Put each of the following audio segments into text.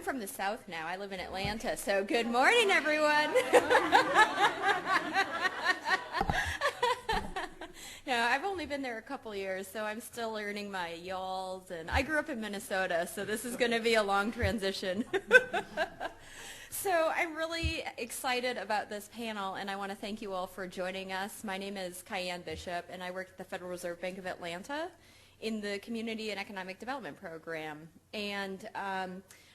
I'm from the South now. I live in Atlanta, so good morning, everyone. No, I've only been there a couple years, so I'm still learning my y'alls, and I grew up in Minnesota, so this is going to be a long transition. So I'm really excited about this panel, and I want to thank you all for joining us. My name is Kyan Bishop, and I work at the Federal Reserve Bank of Atlanta in the Community and Economic Development Program. And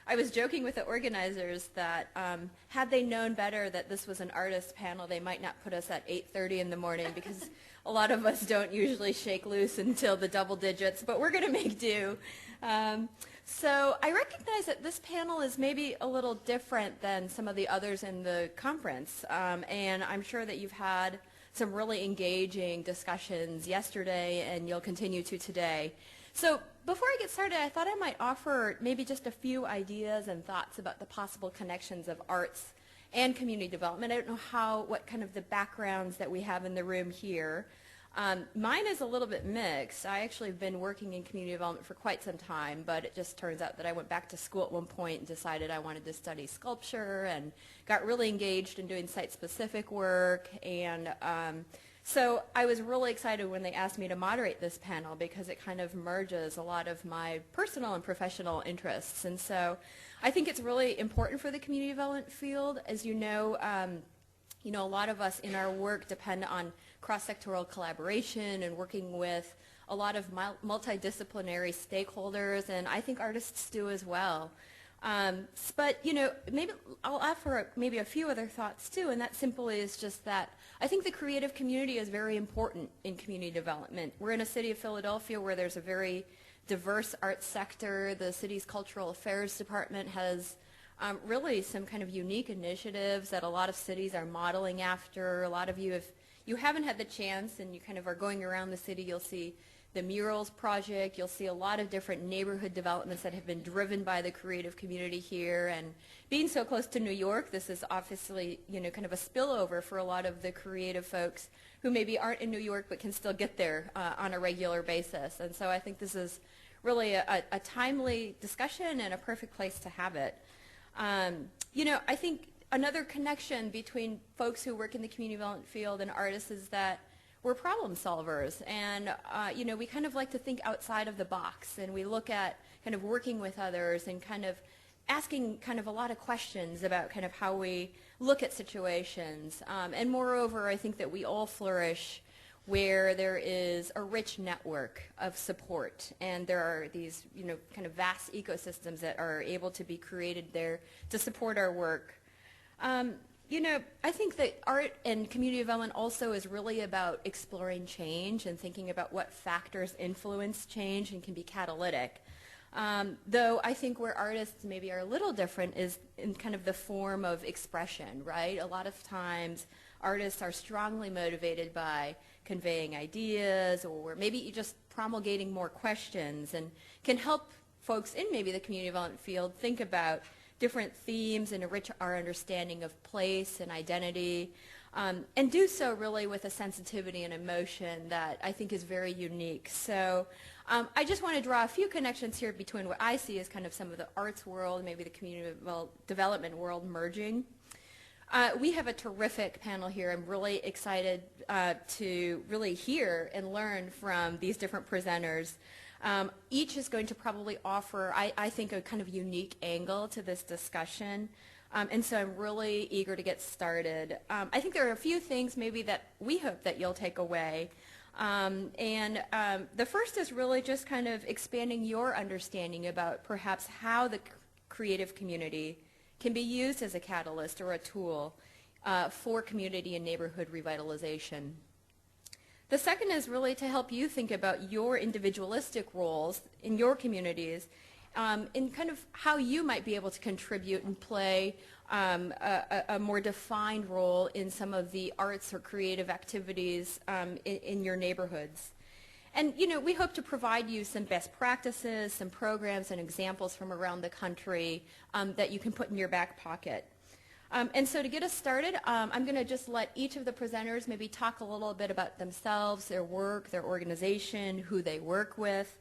I was joking with the organizers that had they known better that this was an artist panel, they might not put us at 8:30 in the morning, because a lot of us don't usually shake loose until the double digits, but we're going to make do. So I recognize that this panel is maybe a little different than some of the others in the conference, and I'm sure that you've had some really engaging discussions yesterday, and you'll continue to today. So before I get started, I thought I might offer maybe just a few ideas and thoughts about the possible connections of arts and community development. I don't know what kind of the backgrounds that we have in the room here. Mine is a little bit mixed. I actually have been working in community development for quite some time, but it just turns out that I went back to school at one point and decided I wanted to study sculpture and got really engaged in doing site-specific work. And so I was really excited when they asked me to moderate this panel, because it kind of merges a lot of my personal and professional interests. And so I think it's really important for the community development field. As you know, a lot of us in our work depend on cross-sectoral collaboration and working with a lot of multidisciplinary stakeholders, and I think artists do as well. But maybe I'll offer maybe a few other thoughts too, and that simply is just that I think the creative community is very important in community development. We're in a city of Philadelphia where there's a very diverse arts sector. The city's cultural affairs department has really some kind of unique initiatives that a lot of cities are modeling after. A lot of you, if you haven't had the chance and you kind of are going around the city, you'll see the Murals Project. You'll see a lot of different neighborhood developments that have been driven by the creative community here. And being so close to New York, this is obviously, kind of a spillover for a lot of the creative folks who maybe aren't in New York but can still get there on a regular basis. And so I think this is really a timely discussion and a perfect place to have it. I think another connection between folks who work in the community development field and artists is that we're problem solvers, and we kind of like to think outside of the box, and we look at kind of working with others and kind of asking kind of a lot of questions about kind of how we look at situations. And moreover, I think that we all flourish where there is a rich network of support, and there are these kind of vast ecosystems that are able to be created there to support our work. I think that art and community development also is really about exploring change and thinking about what factors influence change and can be catalytic. Though I think where artists maybe are a little different is in kind of the form of expression, right? A lot of times artists are strongly motivated by conveying ideas, or maybe just promulgating more questions, and can help folks in maybe the community development field think about different themes and enrich our understanding of place and identity, and do so really with a sensitivity and emotion that I think is very unique. So I just want to draw a few connections here between what I see as kind of some of the arts world, maybe the community development world merging. We have a terrific panel here. I'm really excited to really hear and learn from these different presenters. Each is going to probably offer, I think, a kind of unique angle to this discussion. And so I'm really eager to get started. I think there are a few things maybe that we hope that you'll take away. The first is really just kind of expanding your understanding about perhaps how the creative community can be used as a catalyst or a tool for community and neighborhood revitalization. The second is really to help you think about your individualistic roles in your communities, in kind of how you might be able to contribute and play a more defined role in some of the arts or creative activities in your neighborhoods. And we hope to provide you some best practices, some programs and examples from around the country that you can put in your back pocket. And so to get us started, I'm going to just let each of the presenters maybe talk a little bit about themselves, their work, their organization, who they work with.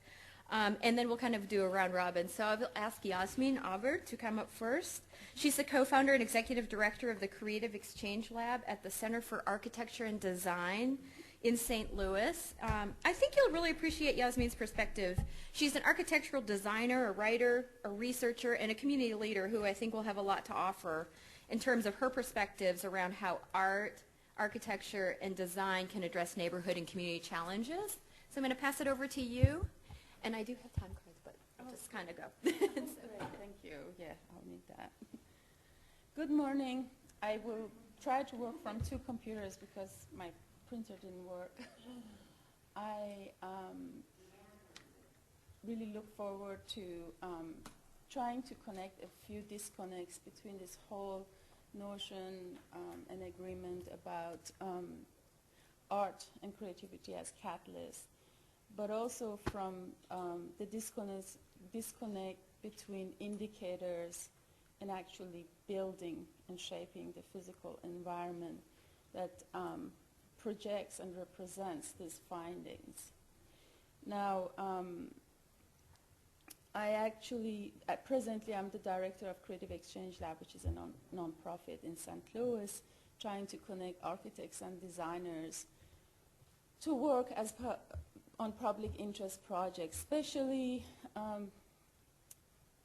And then we'll kind of do a round robin. So I'll ask Jasmin Aber to come up first. She's the co-founder and executive director of the Creative Exchange Lab at the Center for Architecture and Design in St. Louis. I think you'll really appreciate Jasmin's perspective. She's an architectural designer, a writer, a researcher, and a community leader who I think will have a lot to offer in terms of her perspectives around how art, architecture, and design can address neighborhood and community challenges. So I'm going to pass it over to you. And I do have time cards, but I'll just kind of go. Great, thank you. Yeah, I'll need that. Good morning. I will try to work from two computers because my printer didn't work. I really look forward to trying to connect a few disconnects between this whole notion and agreement about art and creativity as catalysts, but also from the disconnect between indicators and actually building and shaping the physical environment that projects and represents these findings. Now, presently I'm the director of Creative Exchange Lab, which is a non-profit in St. Louis, trying to connect architects and designers to work on public interest projects. Especially,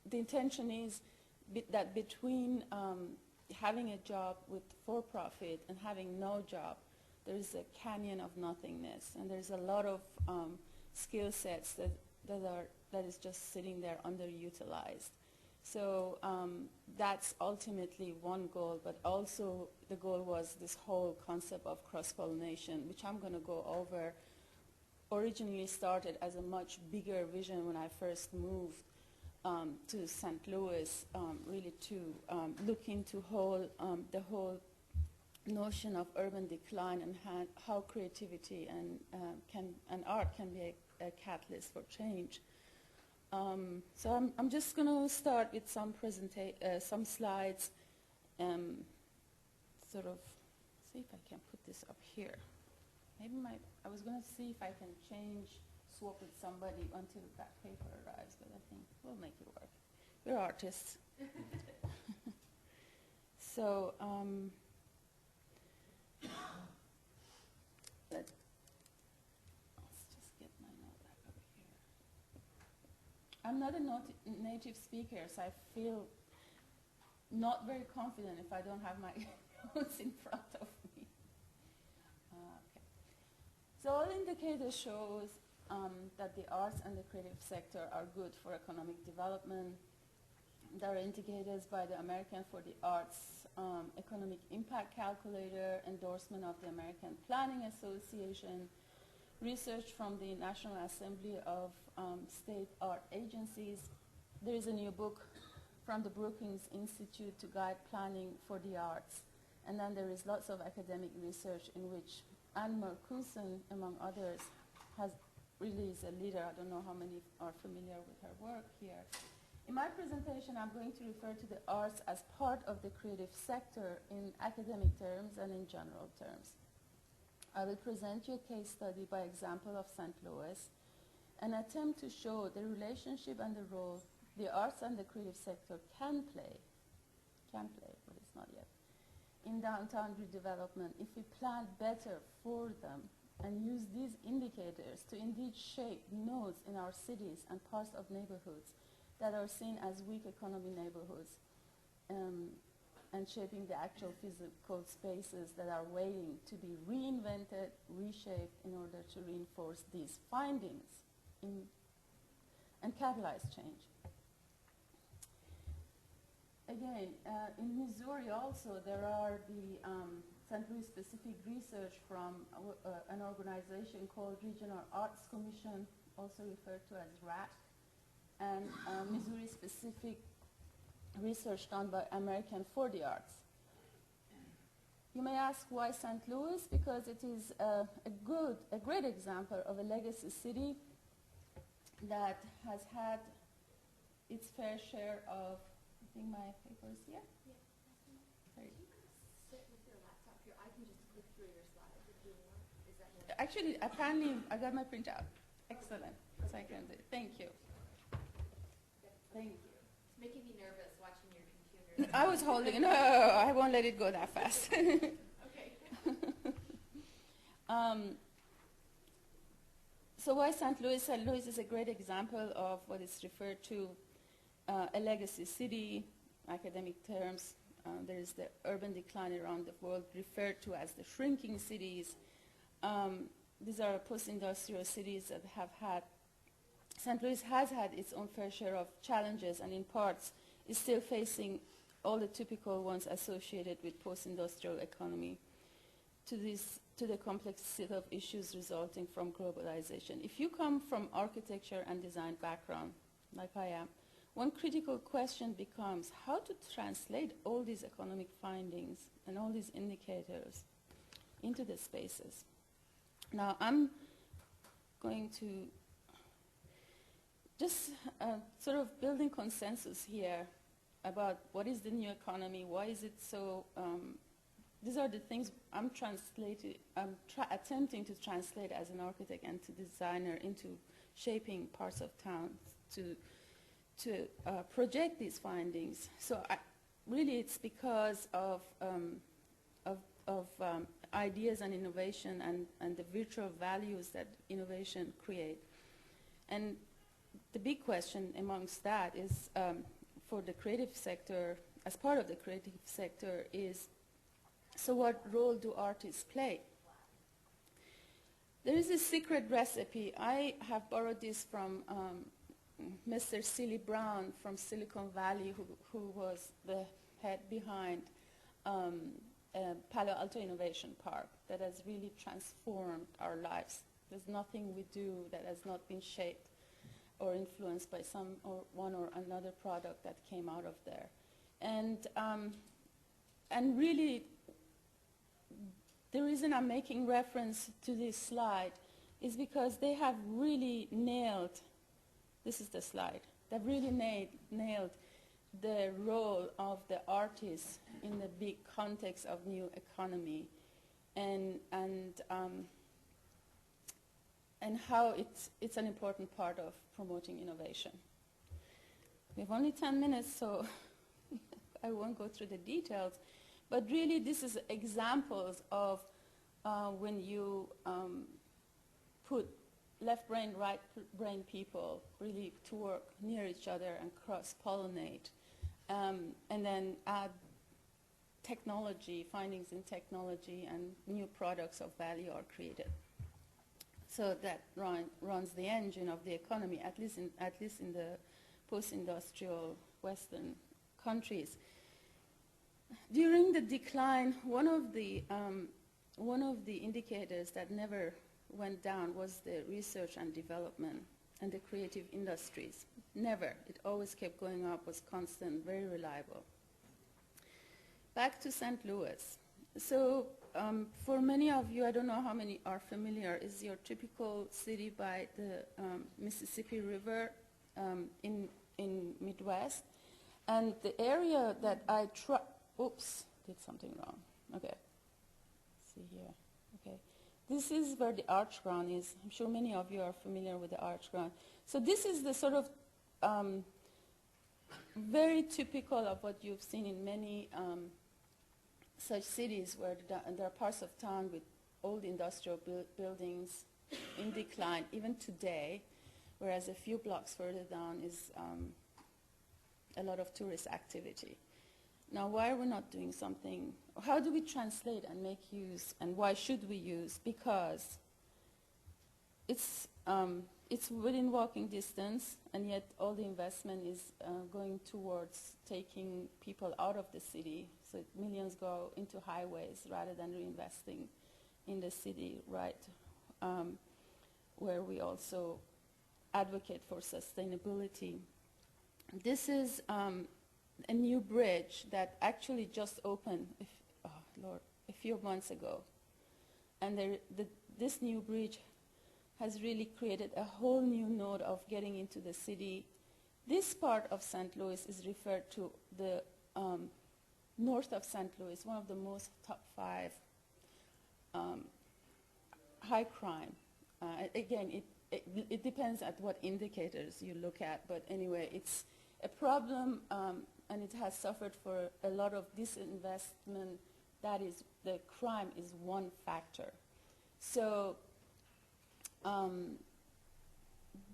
the intention is that between having a job with for-profit and having no job, there is a canyon of nothingness, and there's a lot of skill sets that is just sitting there underutilized. So that's ultimately one goal, but also the goal was this whole concept of cross-pollination, which I'm going to go over. Originally started as a much bigger vision when I first moved to St. Louis, really to look into the whole notion of urban decline and how creativity and art can be a catalyst for change. So I'm just going to start with some slides, sort of see if I can put this up here. Maybe I was going to see if I can swap with somebody until that paper arrives, but I think we'll make it work. We're artists. So let's just get my note back up here. I'm not a native speaker, so I feel not very confident if I don't have my notes in front of me. Okay. So all indicators shows that the arts and the creative sector are good for economic development. There are indicators by the American for the Arts Economic Impact Calculator, endorsement of the American Planning Association, research from the National Assembly of State Art Agencies. There is a new book from the Brookings Institute to guide planning for the arts. And then there is lots of academic research in which Anne Marcuson, among others, really is a leader. I don't know how many are familiar with her work here. In my presentation, I'm going to refer to the arts as part of the creative sector in academic terms and in general terms. I will present you a case study by example of St. Louis, and attempt to show the relationship and the role the arts and the creative sector can play, but it's not yet, in downtown redevelopment if we plan better for them and use these indicators to indeed shape nodes in our cities and parts of neighborhoods that are seen as weak economy neighborhoods, and shaping the actual physical spaces that are waiting to be reinvented, reshaped in order to reinforce these findings and catalyze change. Again, in Missouri also there are the St. Louis specific research from an organization called Regional Arts Commission, also referred to as RAC, and Missouri specific research done by American for the Arts. You may ask why St. Louis? Because it is a great example of a legacy city that has had its fair share of, I think my paper is here? Yeah. Sorry. You can sit with your laptop here. I can just click through your slides if you want. Is that more? Actually, apparently, I got my printout. Excellent. So I can do it. Thank you. Thank you. It's making me nervous watching your computer. I was holding. No, I won't let it go that fast. Okay. So why St. Louis? St. Louis is a great example of what is referred to a legacy city, academic terms. There is the urban decline around the world referred to as the shrinking cities. These are post-industrial cities that have had, St. Louis has had its own fair share of challenges and in parts is still facing all the typical ones associated with post-industrial economy to the complex set of issues resulting from globalization. If you come from architecture and design background, like I am, one critical question becomes how to translate all these economic findings and all these indicators into the spaces. Now, I'm going to just sort of building consensus here about what is the new economy, why is it so, these are the things I'm attempting to translate as an architect and to designer into shaping parts of town to project these findings. So really it's because of ideas and innovation and the virtual values that innovation create. And the big question amongst that is for the creative sector, as part of the creative sector is, so what role do artists play? There is a secret recipe. I have borrowed this from Mr. Seeley Brown from Silicon Valley, who was the head behind Palo Alto Innovation Park that has really transformed our lives. There's nothing we do that has not been shaped or influenced by some or one or another product that came out of there. And really, the reason I'm making reference to this slide is because they have really nailed, this is the slide, they've really nailed the role of the artist in the big context of new economy and how it's an important part of promoting innovation. We have only 10 minutes, so I won't go through the details, but really this is examples of when you put left brain, right brain people really to work near each other and cross-pollinate, and then add technology, findings in technology, and new products of value are created. So that runs the engine of the economy, at least in the post-industrial Western countries. During the decline, one of the indicators that never went down was the research and development and the creative industries. Never. It always kept going up, was constant, very reliable. Back to St. Louis. So for many of you, I don't know how many are familiar, is your typical city by the Mississippi River in Midwest. And the area that I oops, did something wrong. Okay, see here, okay. This is where the arch ground is. I'm sure many of you are familiar with the arch ground. So this is the sort of very typical of what you've seen in many such cities where there are parts of town with old industrial buildings in decline, even today, whereas a few blocks further down is a lot of tourist activity. Now, why are we not doing something? How do we translate and make use, and why should we use? Because it's within walking distance, and yet all the investment is going towards taking people out of the city. So millions go into highways rather than reinvesting in the city, right? Where we also advocate for sustainability. This is a new bridge that actually just opened, a few months ago. And this new bridge has really created a whole new node of getting into the city. This part of St. Louis is referred to the north of St. Louis, one of the most top 5 high crime. Again, it depends at what indicators you look at, but anyway, it's a problem, and it has suffered for a lot of disinvestment. That is, the crime is one factor. So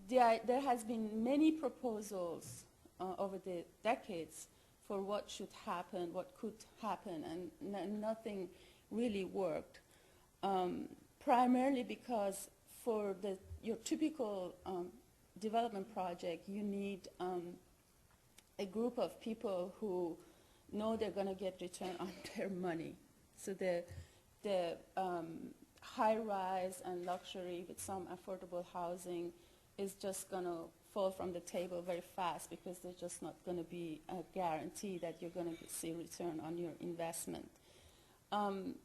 there has been many proposals over the decades for what should happen, what could happen, and nothing really worked. Primarily because for your typical development project, you need a group of people who know they're going to get return on their money. So the high-rise and luxury with some affordable housing is just going to fall from the table very fast because there's just not going to be a guarantee that you're going to see return on your investment. Next.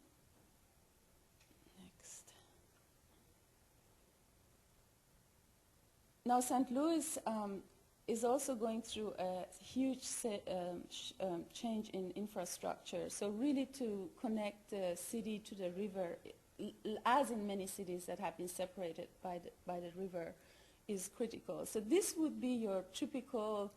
Now, St. Louis is also going through a huge change in infrastructure. So really to connect the city to the river, as in many cities that have been separated by the river, is critical. So this would be your typical,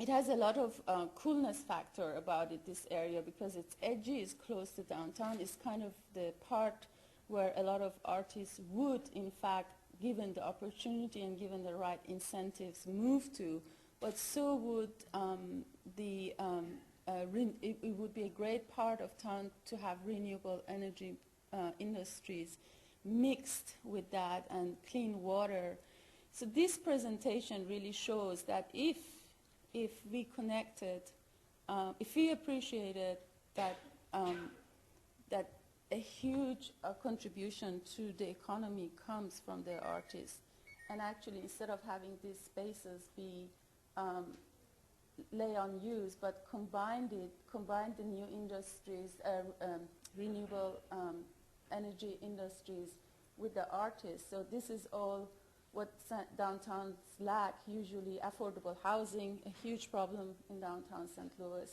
it has a lot of coolness factor about it, this area, because it's edgy, it's close to downtown. It's kind of the part where a lot of artists would, in fact, given the opportunity and given the right incentives, move to. But so would it would be a great part of town to have renewable energy industries mixed with that, and clean water. So this presentation really shows that if we connected, if we appreciated that that a huge contribution to the economy comes from the artists, and actually instead of having these spaces be lay unused, but combine the new industries, renewable energy industries with the artists. So this is all what downtowns lack usually: affordable housing, a huge problem in downtown St. Louis,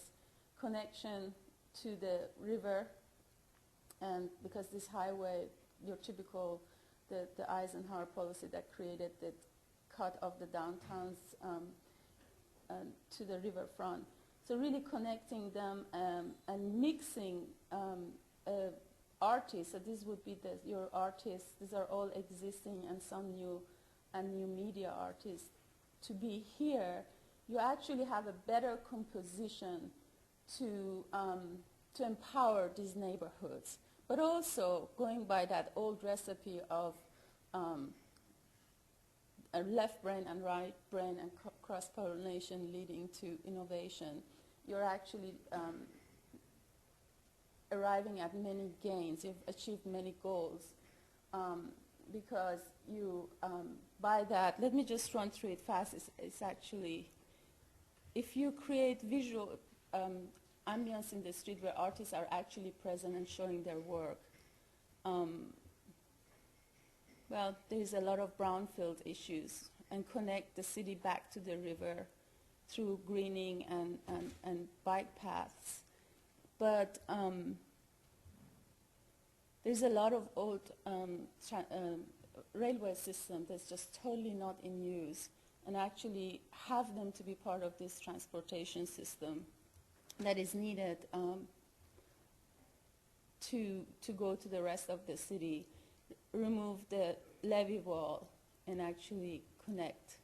connection to the river, and because this highway, your typical, the Eisenhower policy that created the cut of the downtowns to the riverfront. So really connecting them and mixing artists. So this would be your artists. These are all existing and some new media artists. To be here, you actually have a better composition to empower these neighborhoods. But also going by that old recipe of a left brain and right brain and cross-pollination leading to innovation, you're actually arriving at many gains. You've achieved many goals because you, by that, let me just run through it fast. It's actually, if you create visual ambience in the street where artists are actually present and showing their work, well, there's a lot of brownfield issues, and connect the city back to the river through greening and bike paths. But there's a lot of old railway system that's just totally not in use, and actually have them to be part of this transportation system that is needed to go to the rest of the city, remove the levee wall, and actually connect.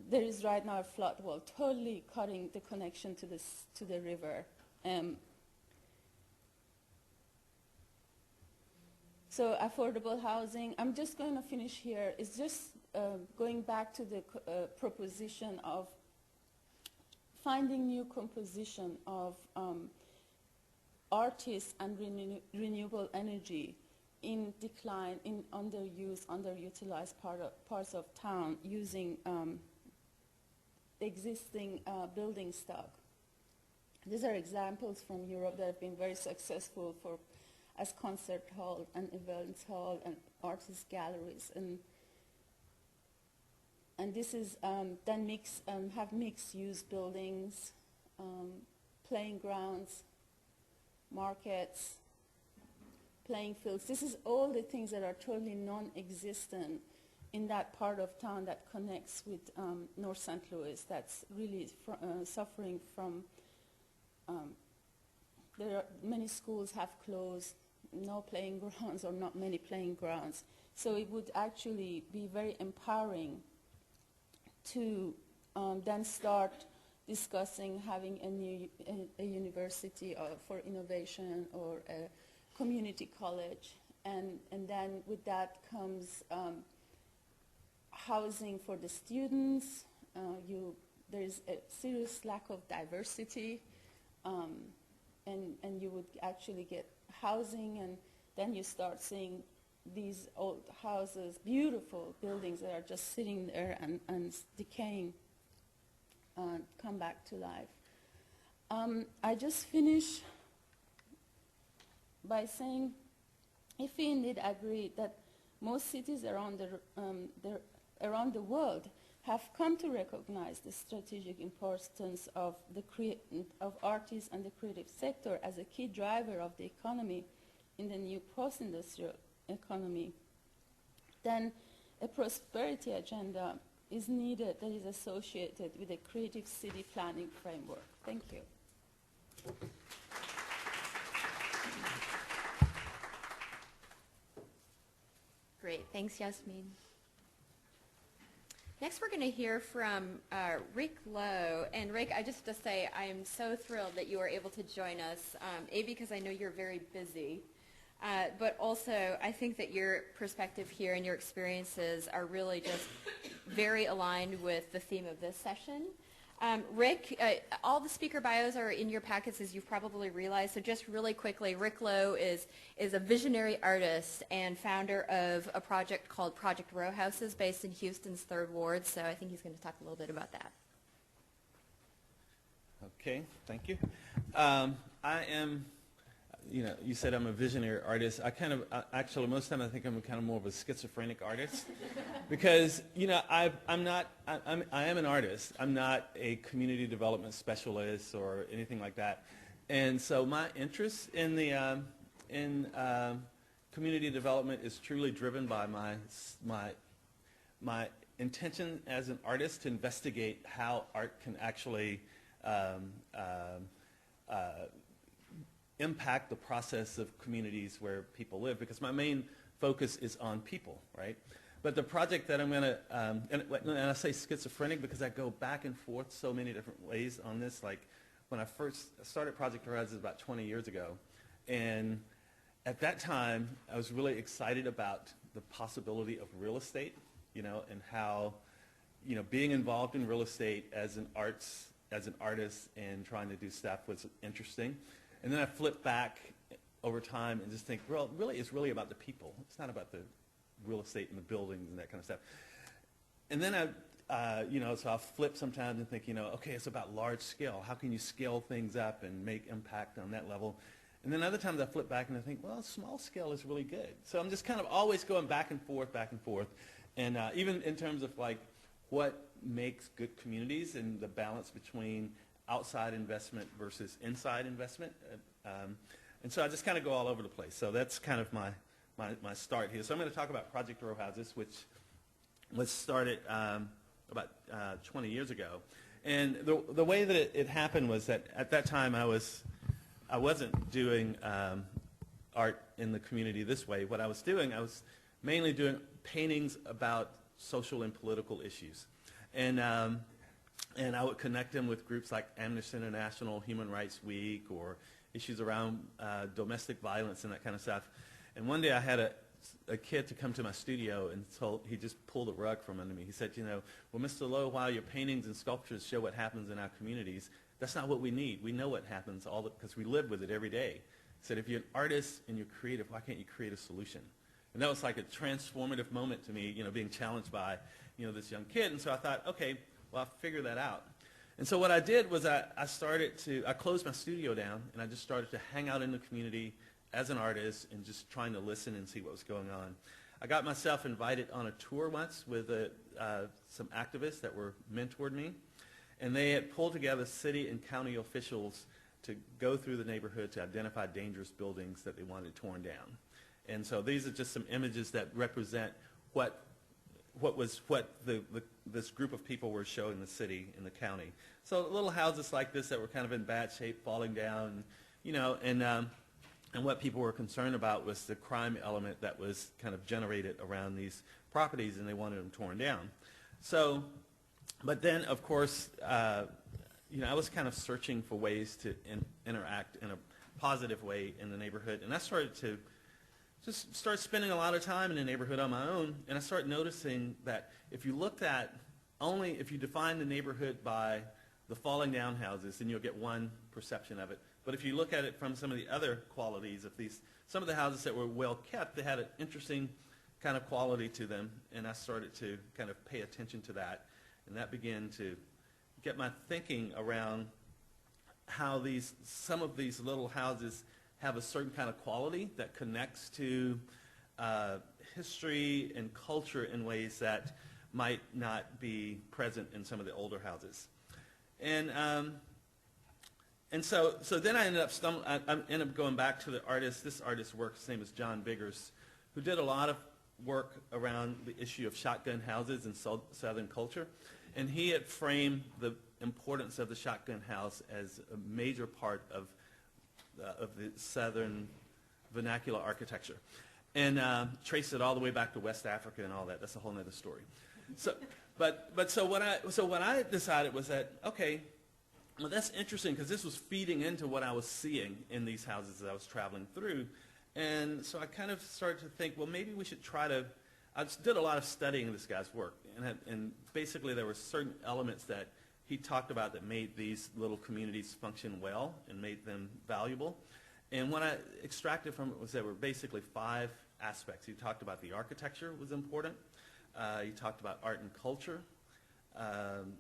There is right now a flood wall, totally cutting the connection to the river. So affordable housing, I'm just going to finish here. It's just going back to the proposition of finding new composition of artists and renewable energy in decline, in underused, underutilized parts of town, using existing building stock. These are examples from Europe that have been very successful as concert hall and events hall and artist galleries, and this is then have mixed use buildings, playing grounds, markets, playing fields. This is all the things that are totally non-existent in that part of town that connects with North St. Louis, that's really suffering from, many schools have closed, no playing grounds or not many playing grounds. So it would actually be very empowering to then start discussing having a university for innovation or a community college. And then with that comes housing for the students. There is a serious lack of diversity, and you would actually get housing, and then you start seeing these old houses, beautiful buildings that are just sitting there and decaying, come back to life. I just finish by saying, if we indeed agree that most cities around the world have come to recognize the strategic importance of artists and the creative sector as a key driver of the economy in the new post-industrial economy, then a prosperity agenda is needed that is associated with a creative city planning framework. Thank you. Great, thanks, Jasmin. Next, we're going to hear from Rick Lowe. And Rick, I just have to say, I am so thrilled that you are able to join us, A, because I know you're very busy, but also I think that your perspective here and your experiences are really just very aligned with the theme of this session. Rick, all the speaker bios are in your packets, as you've probably realized, so just really quickly, Rick Lowe is a visionary artist and founder of a project called Project Row Houses based in Houston's 3rd Ward, so I think he's going to talk a little bit about that. Okay, thank you. I am, you said I'm a visionary artist. Actually, most of the time I think I'm kind of more of a schizophrenic artist because, I am an artist. I'm not a community development specialist or anything like that. And so my interest in the community development is truly driven by my intention as an artist to investigate how art can actually impact the process of communities where people live, because my main focus is on people, right? But the project that I'm going to, and I say schizophrenic because I go back and forth so many different ways on this. Like when I first started Project Horizons about 20 years ago, and at that time I was really excited about the possibility of real estate, and how, being involved in real estate as an artist and trying to do stuff was interesting. And then I flip back over time and just think, well, really, it's really about the people. It's not about the real estate and the buildings and that kind of stuff. And then so I'll flip sometimes and think, okay, it's about large scale. How can you scale things up and make impact on that level? And then other times I flip back and I think, well, small scale is really good. So I'm just kind of always going back and forth. And even in terms of like what makes good communities and the balance between outside investment versus inside investment. And so I just kind of go all over the place. So that's kind of my start here. So I'm going to talk about Project Row Houses, which was started about 20 years ago. And the way that it happened was that at that time I wasn't doing art in the community this way. What I was doing, I was mainly doing paintings about social and political issues. And I would connect them with groups like Amnesty International, Human Rights Week, or issues around domestic violence and that kind of stuff. And one day I had a kid to come to my studio, and he just pulled a rug from under me. He said, well, Mr. Lowe, while your paintings and sculptures show what happens in our communities, that's not what we need. We know what happens because we live with it every day. He said, if you're an artist and you're creative, why can't you create a solution? And that was like a transformative moment to me, being challenged by, this young kid. And so I thought, okay, well, I'll figure that out. And so what I did was I closed my studio down, and I just started to hang out in the community as an artist and just trying to listen and see what was going on. I got myself invited on a tour once with some activists that were mentored me, and they had pulled together city and county officials to go through the neighborhood to identify dangerous buildings that they wanted torn down. And so these are just some images that represent what this group of people were showing the city and the county. So little houses like this that were kind of in bad shape, falling down, you know, and what people were concerned about was the crime element that was kind of generated around these properties, and they wanted them torn down. So, but then, of course, you know, I was kind of searching for ways to interact in a positive way in the neighborhood, and I started to just start spending a lot of time in the neighborhood on my own, and I started noticing that if you looked at if you define the neighborhood by the falling down houses, then you'll get one perception of it. But if you look at it from some of the other qualities of some of the houses that were well kept, they had an interesting kind of quality to them, and I started to kind of pay attention to that, and that began to get my thinking around how some of these little houses have a certain kind of quality that connects to history and culture in ways that might not be present in some of the older houses. And so then I ended up going back to the artist. This artist's work, his name is John Biggers, who did a lot of work around the issue of shotgun houses in Southern culture. And he had framed the importance of the shotgun house as a major part of the Southern vernacular architecture. And traced it all the way back to West Africa and all that. That's a whole other story. So what I decided was that, okay, well, that's interesting because this was feeding into what I was seeing in these houses that I was traveling through. And so I kind of started to think, well, maybe we should I just did a lot of studying of this guy's work. And basically there were certain elements that he talked about that made these little communities function well and made them valuable. And what I extracted from it was there were basically 5 aspects. He talked about the architecture was important. He talked about art and culture,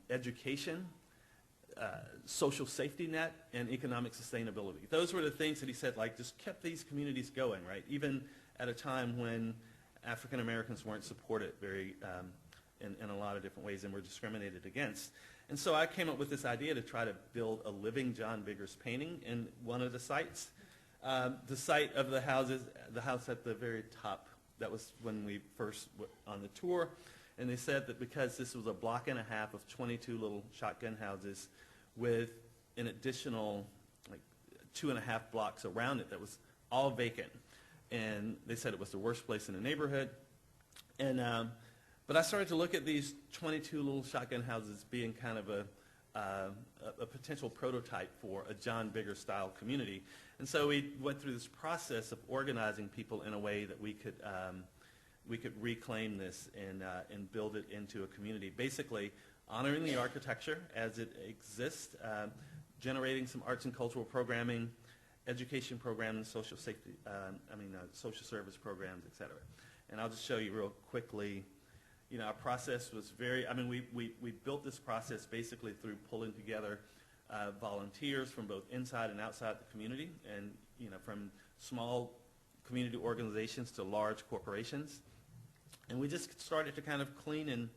education, social safety net, and economic sustainability. Those were the things that he said, like, just kept these communities going, right? Even at a time when African Americans weren't supported in a lot of different ways and were discriminated against. And so I came up with this idea to try to build a living John Biggers painting in one of the sites. The site of the house at the very top, that was when we first went on the tour. And they said that because this was a block and a half of 22 little shotgun houses with an additional like 2.5 blocks around it that was all vacant. And they said it was the worst place in the neighborhood. And but I started to look at these 22 little shotgun houses being kind of a potential prototype for a John Biggers style community. And so we went through this process of organizing people in a way that we could reclaim this and build it into a community. Basically, honoring the architecture as it exists, generating some arts and cultural programming, education programs, social safety, social service programs, et cetera. And I'll just show you real quickly. You know, our process was we built this process basically through pulling together volunteers from both inside and outside the community, and you know, from small community organizations to large corporations. And we just started to kind of clean and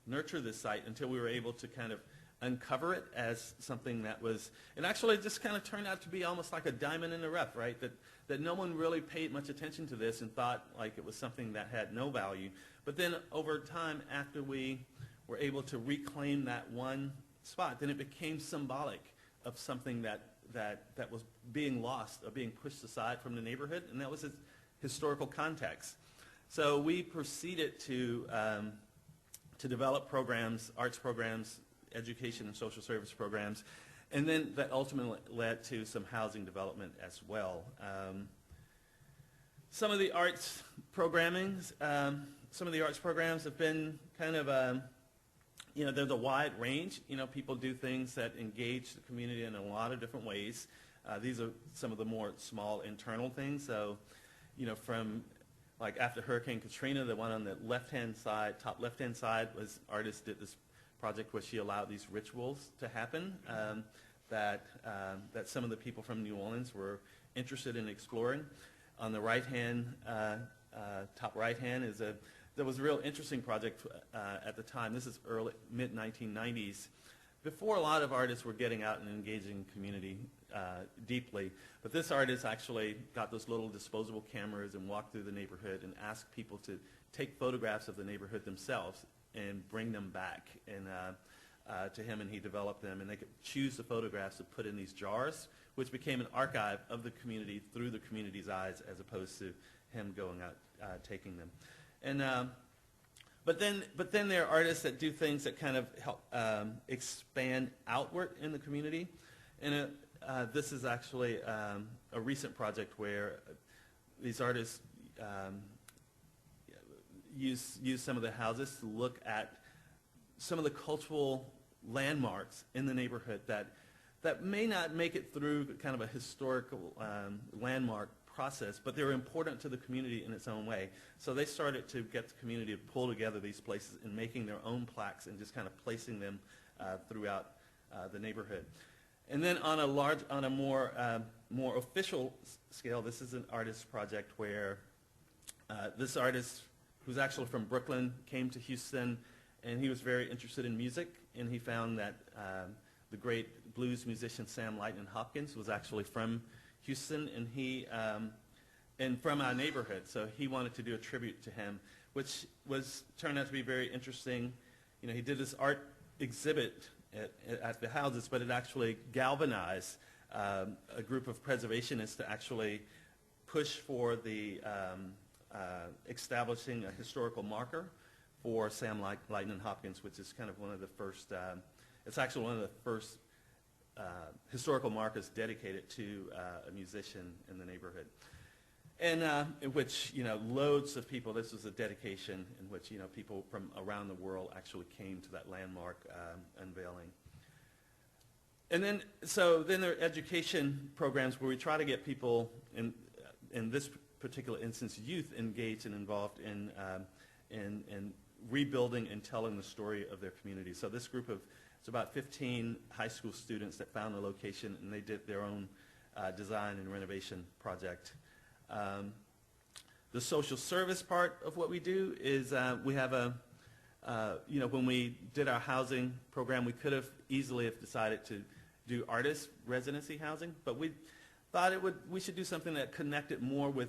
nurture this site until we were able to kind of uncover it as something that was, and actually it just kind of turned out to be almost like a diamond in the rough, right? That no one really paid much attention to this and thought like it was something that had no value. But then over time, after we were able to reclaim that one spot, then it became symbolic of something that was being lost or being pushed aside from the neighborhood, and that was its historical context. So we proceeded to develop programs, arts programs, education and social service programs, and then that ultimately led to some housing development as well. Some of the arts programs have been kind of, there's a wide range. You know, people do things that engage the community in a lot of different ways. These are some of the more small internal things. So, you know, from like after Hurricane Katrina, the one on the left-hand side, top left-hand side, was artists did this project where she allowed these rituals to happen that some of the people from New Orleans were interested in exploring. On the right-hand, top right-hand, there was a real interesting project at the time. This is mid-1990s. Before a lot of artists were getting out and engaging community, deeply. But this artist actually got those little disposable cameras and walked through the neighborhood and asked people to take photographs of the neighborhood themselves and bring them back to him, and he developed them. And they could choose the photographs to put in these jars, which became an archive of the community through the community's eyes, as opposed to him going out taking them. And but then there are artists that do things that kind of help expand outward in the community. And this is actually a recent project where these artists use some of the houses to look at some of the cultural landmarks in the neighborhood that may not make it through kind of a historical landmark process, but they're important to the community in its own way. So they started to get the community to pull together these places and making their own plaques and just kind of placing them throughout the neighborhood. And then on a more official scale, this is an artist project where this artist, who's actually from Brooklyn, came to Houston, and he was very interested in music, and he found that the great blues musician Sam Lightnin Hopkins was actually from Houston, and from our neighborhood. So he wanted to do a tribute to him, which turned out to be very interesting. You know, he did this art exhibit at the houses, but it actually galvanized a group of preservationists to actually push for the establishing a historical marker for Sam Lightnin Hopkins, which is kind of one of the first, it's actually one of the first historical markers dedicated to a musician in the neighborhood. And in which, you know, loads of people, this was a dedication in which, you know, people from around the world actually came to that landmark unveiling. And then, then there are education programs where we try to get people, in this particular instance, youth, engaged and involved in rebuilding and telling the story of their community. So this group of, it's about 15 high school students that found the location, and they did their own design and renovation project. The social service part of what we do is we have you know, when we did our housing program, we could have easily have decided to do artist residency housing, but we thought we should do something that connected more with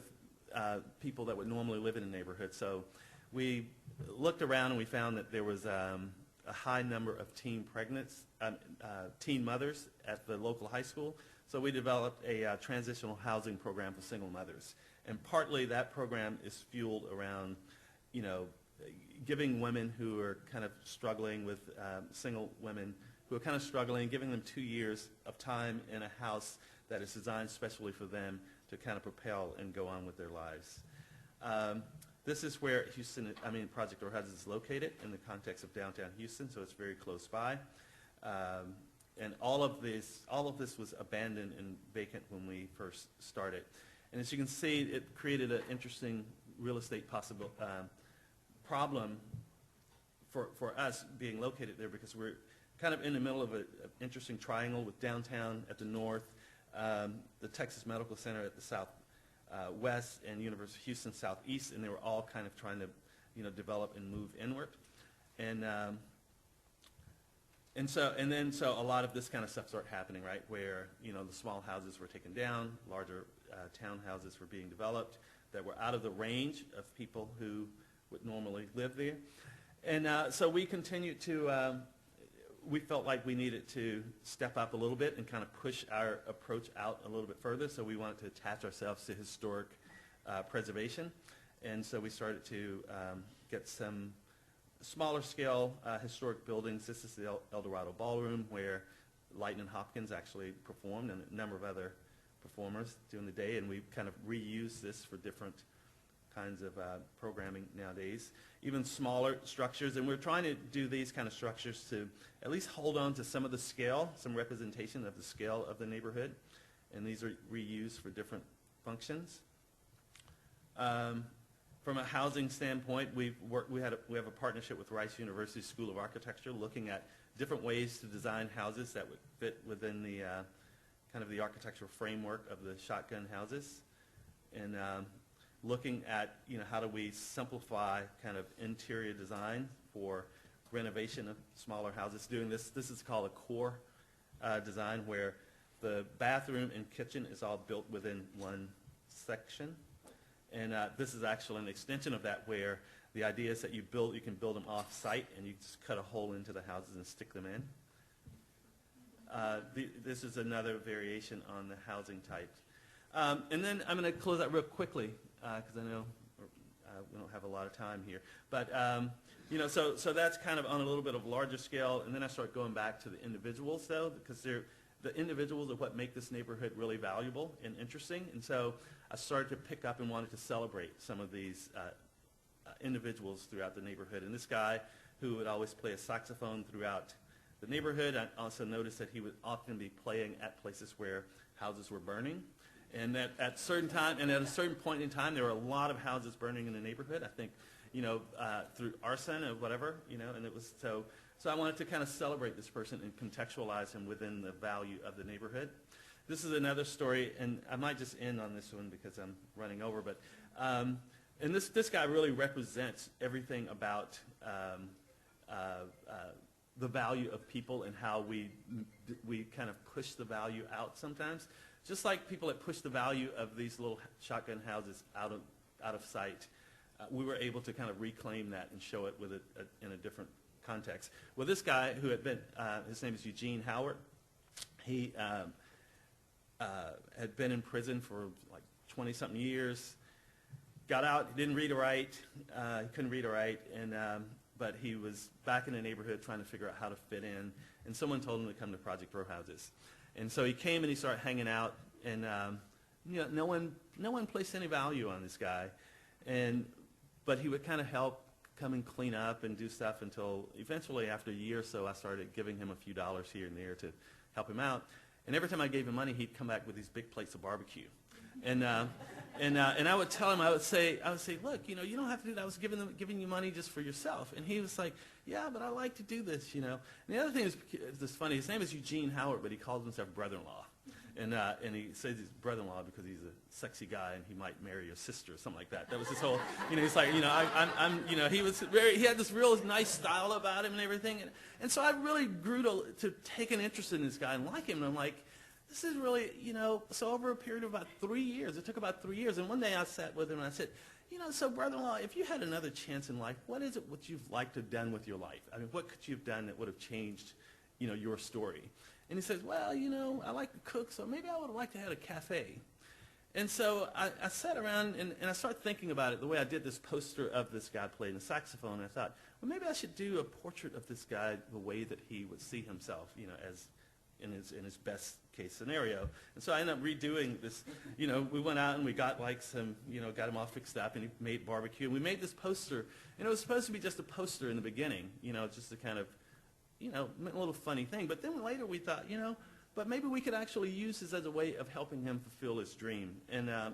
people that would normally live in a neighborhood. So we looked around and we found that there was a high number of teen mothers at the local high school. So we developed a transitional housing program for single mothers. And partly that program is fueled around, you know, giving women who are kind of struggling with, single women who are kind of struggling, giving them 2 years of time in a house that is designed specially for them to kind of propel and go on with their lives. This is where Project Our Houses is located in the context of downtown Houston, so it's very close by. And all of this was abandoned and vacant when we first started. And as you can see, it created an interesting real estate problem for us being located there, because we're kind of in the middle of an interesting triangle with downtown at the north, the Texas Medical Center at the southwest, and University of Houston southeast, and they were all kind of trying to, you know, develop and move inward. So a lot of this kind of stuff started happening, right, where, you know, the small houses were taken down, larger townhouses were being developed that were out of the range of people who would normally live there. And so we continued to, we felt like we needed to step up a little bit and kind of push our approach out a little bit further. So we wanted to attach ourselves to historic preservation. And so we started to get some smaller scale historic buildings. This is the El Dorado Ballroom, where Lightnin Hopkins actually performed, and a number of other performers during the day, and we kind of reuse this for different kinds of programming nowadays. Even smaller structures, and we're trying to do these kind of structures to at least hold on to some of the scale, some representation of the scale of the neighborhood, and these are reused for different functions. From a housing standpoint, we have a partnership with Rice University School of Architecture, looking at different ways to design houses that would fit within the kind of the architectural framework of the shotgun houses, and looking at, you know, how do we simplify kind of interior design for renovation of smaller houses. Doing this is called a core design, where The bathroom and kitchen is all built within one section. And this is actually an extension of that, where the idea is that you can build them off-site, and you just cut a hole into the houses and stick them in. This is another variation on the housing types. And then I'm going to close out real quickly, because I know we don't have a lot of time here. But, so that's kind of on a little bit of larger scale. And then I start going back to the individuals, though, because the individuals are what make this neighborhood really valuable and interesting. And so I started to pick up and wanted to celebrate some of these individuals throughout the neighborhood. And this guy who would always play a saxophone throughout the neighborhood, I also noticed that he would often be playing at places where houses were burning. And that at a certain point in time, there were a lot of houses burning in the neighborhood. I think, through arson or whatever, and it was so I wanted to kind of celebrate this person and contextualize him within the value of the neighborhood. This is another story, and I might just end on this one because I'm running over, but and this guy really represents everything about the value of people and how we kind of push the value out sometimes. Just like people that push the value of these little shotgun houses out of sight, we were able to kind of reclaim that and show it in a different context. Well, this guy who had been, his name is Eugene Howard. He had been in prison for like 20-something years. Got out, he didn't read or write. He couldn't read or write, but he was back in the neighborhood trying to figure out how to fit in. And someone told him to come to Project Row Houses. And so he came and he started hanging out, and no one placed any value on this guy, but he would kind of help come and clean up and do stuff until eventually, after a year or so, I started giving him a few dollars here and there to help him out. And every time I gave him money, he'd come back with these big plates of barbecue, and I would tell him, I would say, look, you don't have to do that. I was giving you money just for yourself. And he was like, yeah, but I like to do this, And the other thing is this funny. His name is Eugene Howard, but he calls himself brother-in-law. And he says he's brother-in-law because he's a sexy guy and he might marry your sister or something like that. That was his whole, he's like, he had this real nice style about him and everything. And so I really grew to take an interest in this guy and like him. And I'm like, this is really, so over a period of about 3 years, it took about 3 years. And one day I sat with him and I said, so brother-in-law, if you had another chance in life, what is it what you've liked to have done with your life? I mean, what could you have done that would have changed, your story? And he says, well, I like to cook, so maybe I would have liked to have a cafe. And so I sat around and I started thinking about it the way I did this poster of this guy playing the saxophone. And I thought, well, maybe I should do a portrait of this guy the way that he would see himself, as in his best case scenario. And so I ended up redoing this. We went out and we got like some, got him all fixed up, and he made barbecue. And we made this poster, and it was supposed to be just a poster in the beginning, just to kind of, a little funny thing. But then later we thought, but maybe we could actually use this as a way of helping him fulfill his dream. And a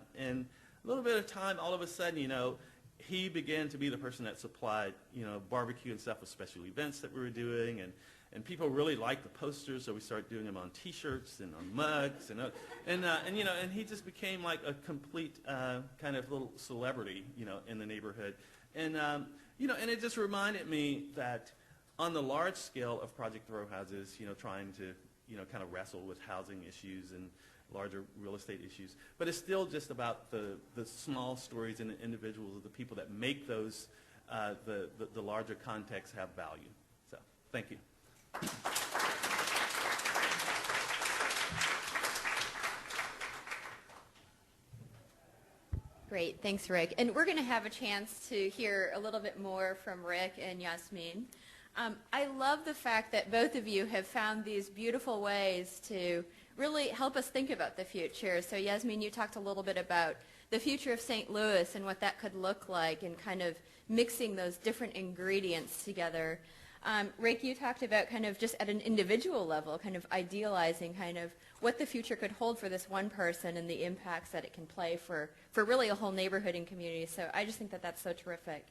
little bit of time, all of a sudden, he began to be the person that supplied, barbecue and stuff with special events that we were doing, and people really liked the posters, so we started doing them on T-shirts and on mugs, and he just became like a complete kind of little celebrity, in the neighborhood, and it just reminded me that on the large scale of Project Row Houses, trying to kind of wrestle with housing issues and larger real estate issues, but it's still just about the small stories and the individuals of the people that make those the larger context have value. So thank you. Great, thanks, Rick. And we're going to have a chance to hear a little bit more from Rick and Jasmin. I love the fact that both of you have found these beautiful ways to really help us think about the future. So Jasmin, you talked a little bit about the future of St. Louis and what that could look like, and kind of mixing those different ingredients together. Rick, you talked about kind of just at an individual level, kind of idealizing kind of what the future could hold for this one person and the impacts that it can play for really a whole neighborhood and community. So I just think that that's so terrific.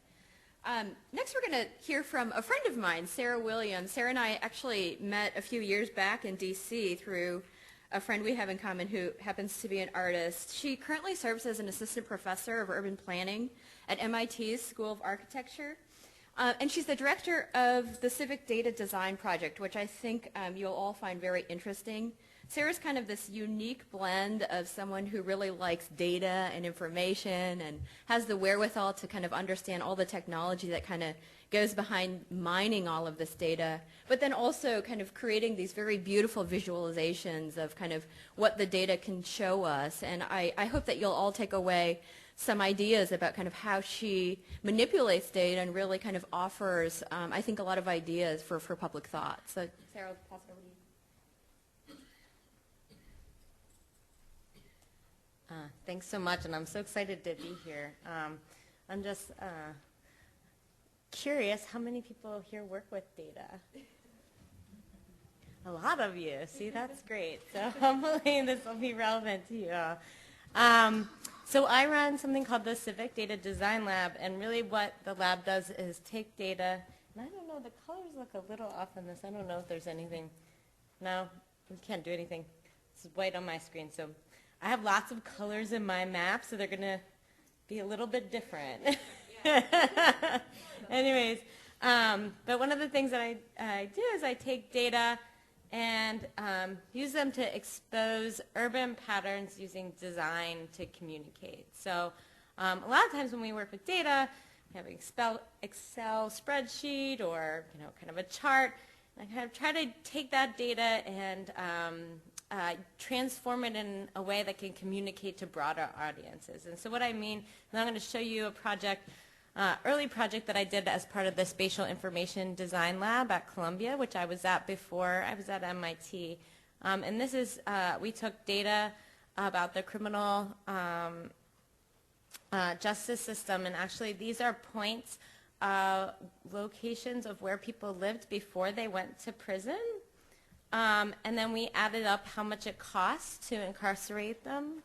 Next we're going to hear from a friend of mine, Sarah Williams. Sarah and I actually met a few years back in D.C. through a friend we have in common who happens to be an artist. She currently serves as an assistant professor of urban planning at MIT's School of Architecture. And she's the director of the Civic Data Design Project, which I think you'll all find very interesting. Sarah's kind of this unique blend of someone who really likes data and information and has the wherewithal to kind of understand all the technology that kind of goes behind mining all of this data, but then also kind of creating these very beautiful visualizations of kind of what the data can show us. And I hope that you'll all take away some ideas about kind of how she manipulates data and really kind of offers, I think, a lot of ideas for public thought. So Sarah, I'll pass it over to you. Thanks so much, and I'm so excited to be here. I'm just curious, how many people here work with data? A lot of you. See, that's great. So hopefully this will be relevant to you all. So I run something called the Civic Data Design Lab, and really what the lab does is take data, and I don't know, the colors look a little off on this. I don't know if there's anything. No, we can't do anything. It's white on my screen, so I have lots of colors in my map, so they're going to be a little bit different. Anyways, but one of the things that I do is I take data and use them to expose urban patterns using design to communicate. So a lot of times when we work with data, we have an Excel spreadsheet or kind of a chart. And I kind of try to take that data and transform it in a way that can communicate to broader audiences. And so what I mean, and I'm going to show you a project, early project that I did as part of the Spatial Information Design Lab at Columbia, which I was at before I was at MIT. And this is, we took data about the criminal justice system, and actually these are points, locations of where people lived before they went to prison. And then we added up how much it costs to incarcerate them.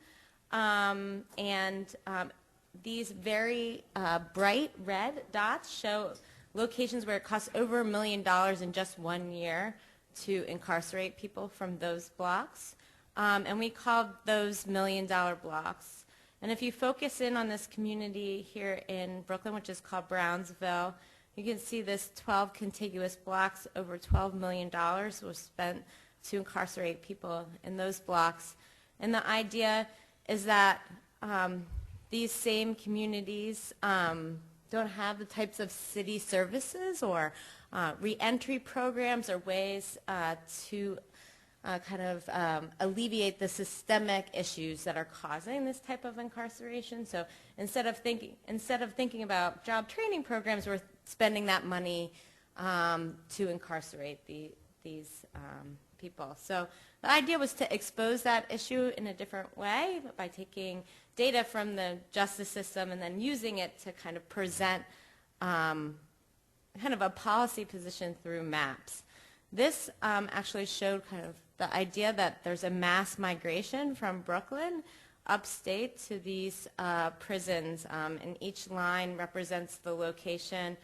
These very bright red dots show locations where it costs over $1 million in just 1 year to incarcerate people from those blocks. And we called those $1 million blocks. And if you focus in on this community here in Brooklyn, which is called Brownsville, you can see this 12 contiguous blocks, over $12 million was spent to incarcerate people in those blocks. And the idea is that these same communities don't have the types of city services or reentry programs or ways to kind of alleviate the systemic issues that are causing this type of incarceration. So instead of thinking about job training programs, we're spending that money to incarcerate these people. So the idea was to expose that issue in a different way by taking data from the justice system and then using it to kind of present kind of a policy position through maps. This actually showed kind of the idea that there's a mass migration from Brooklyn upstate to these prisons, and each line represents the location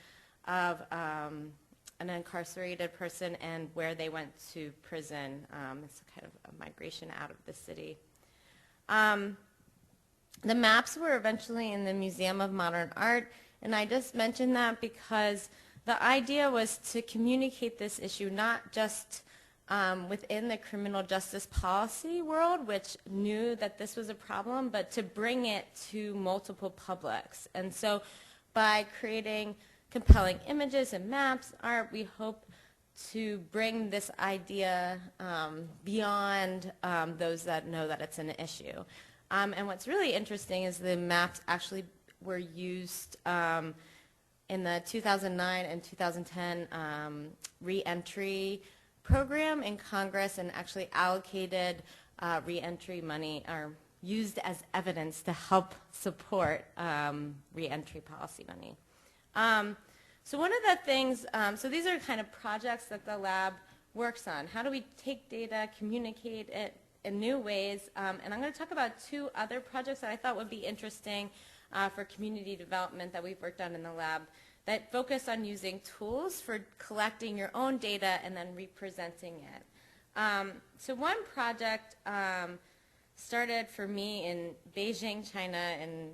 of an incarcerated person and where they went to prison. It's kind of a migration out of the city. The maps were eventually in the Museum of Modern Art, and I just mentioned that because the idea was to communicate this issue not just within the criminal justice policy world, which knew that this was a problem, but to bring it to multiple publics. And so by creating compelling images and maps, art, we hope to bring this idea beyond those that know that it's an issue. And what's really interesting is the maps actually were used in the 2009 and 2010 reentry program in Congress, and actually allocated reentry money, or used as evidence to help support reentry policy money. So one of the things, so these are kind of projects that the lab works on. How do we take data, communicate it in new ways? And I'm going to talk about two other projects that I thought would be interesting for community development that we've worked on in the lab that focus on using tools for collecting your own data and then representing it. So one project started for me in Beijing, China in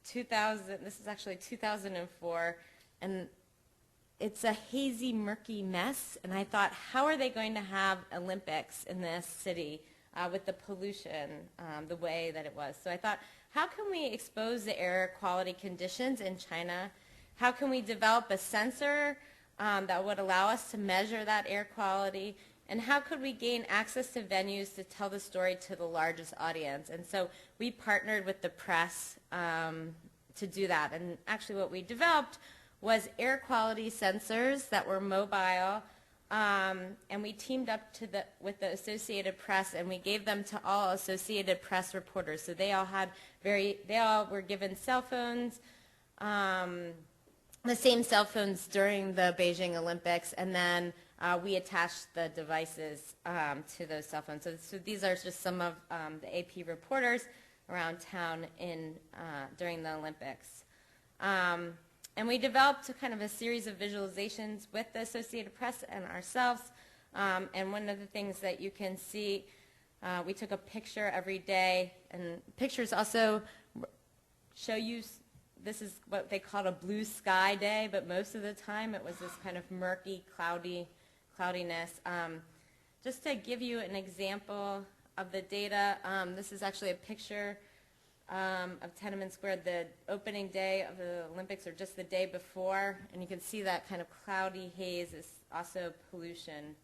2000, this is actually 2004, and it's a hazy, murky mess, and I thought, how are they going to have Olympics in this city with the pollution the way that it was. So I thought, how can we expose the air quality conditions in China? How can we develop a sensor that would allow us to measure that air quality? And how could we gain access to venues to tell the story to the largest audience? And so we partnered with the press to do that. And actually what we developed was air quality sensors that were mobile, and we teamed up with the Associated Press, and we gave them to all Associated Press reporters. So they all were given cell phones, the same cell phones during the Beijing Olympics, and then we attached the devices to those cell phones. So these are just some of the AP reporters around town during the Olympics. And we developed kind of a series of visualizations with the Associated Press and ourselves. And one of the things that you can see, we took a picture every day, and pictures also show you, this is what they called a blue sky day, but most of the time it was this kind of murky, cloudiness. Just to give you an example of the data, this is actually a picture of Tiananmen Square the opening day of the Olympics, or just the day before, and you can see that kind of cloudy haze is also pollution.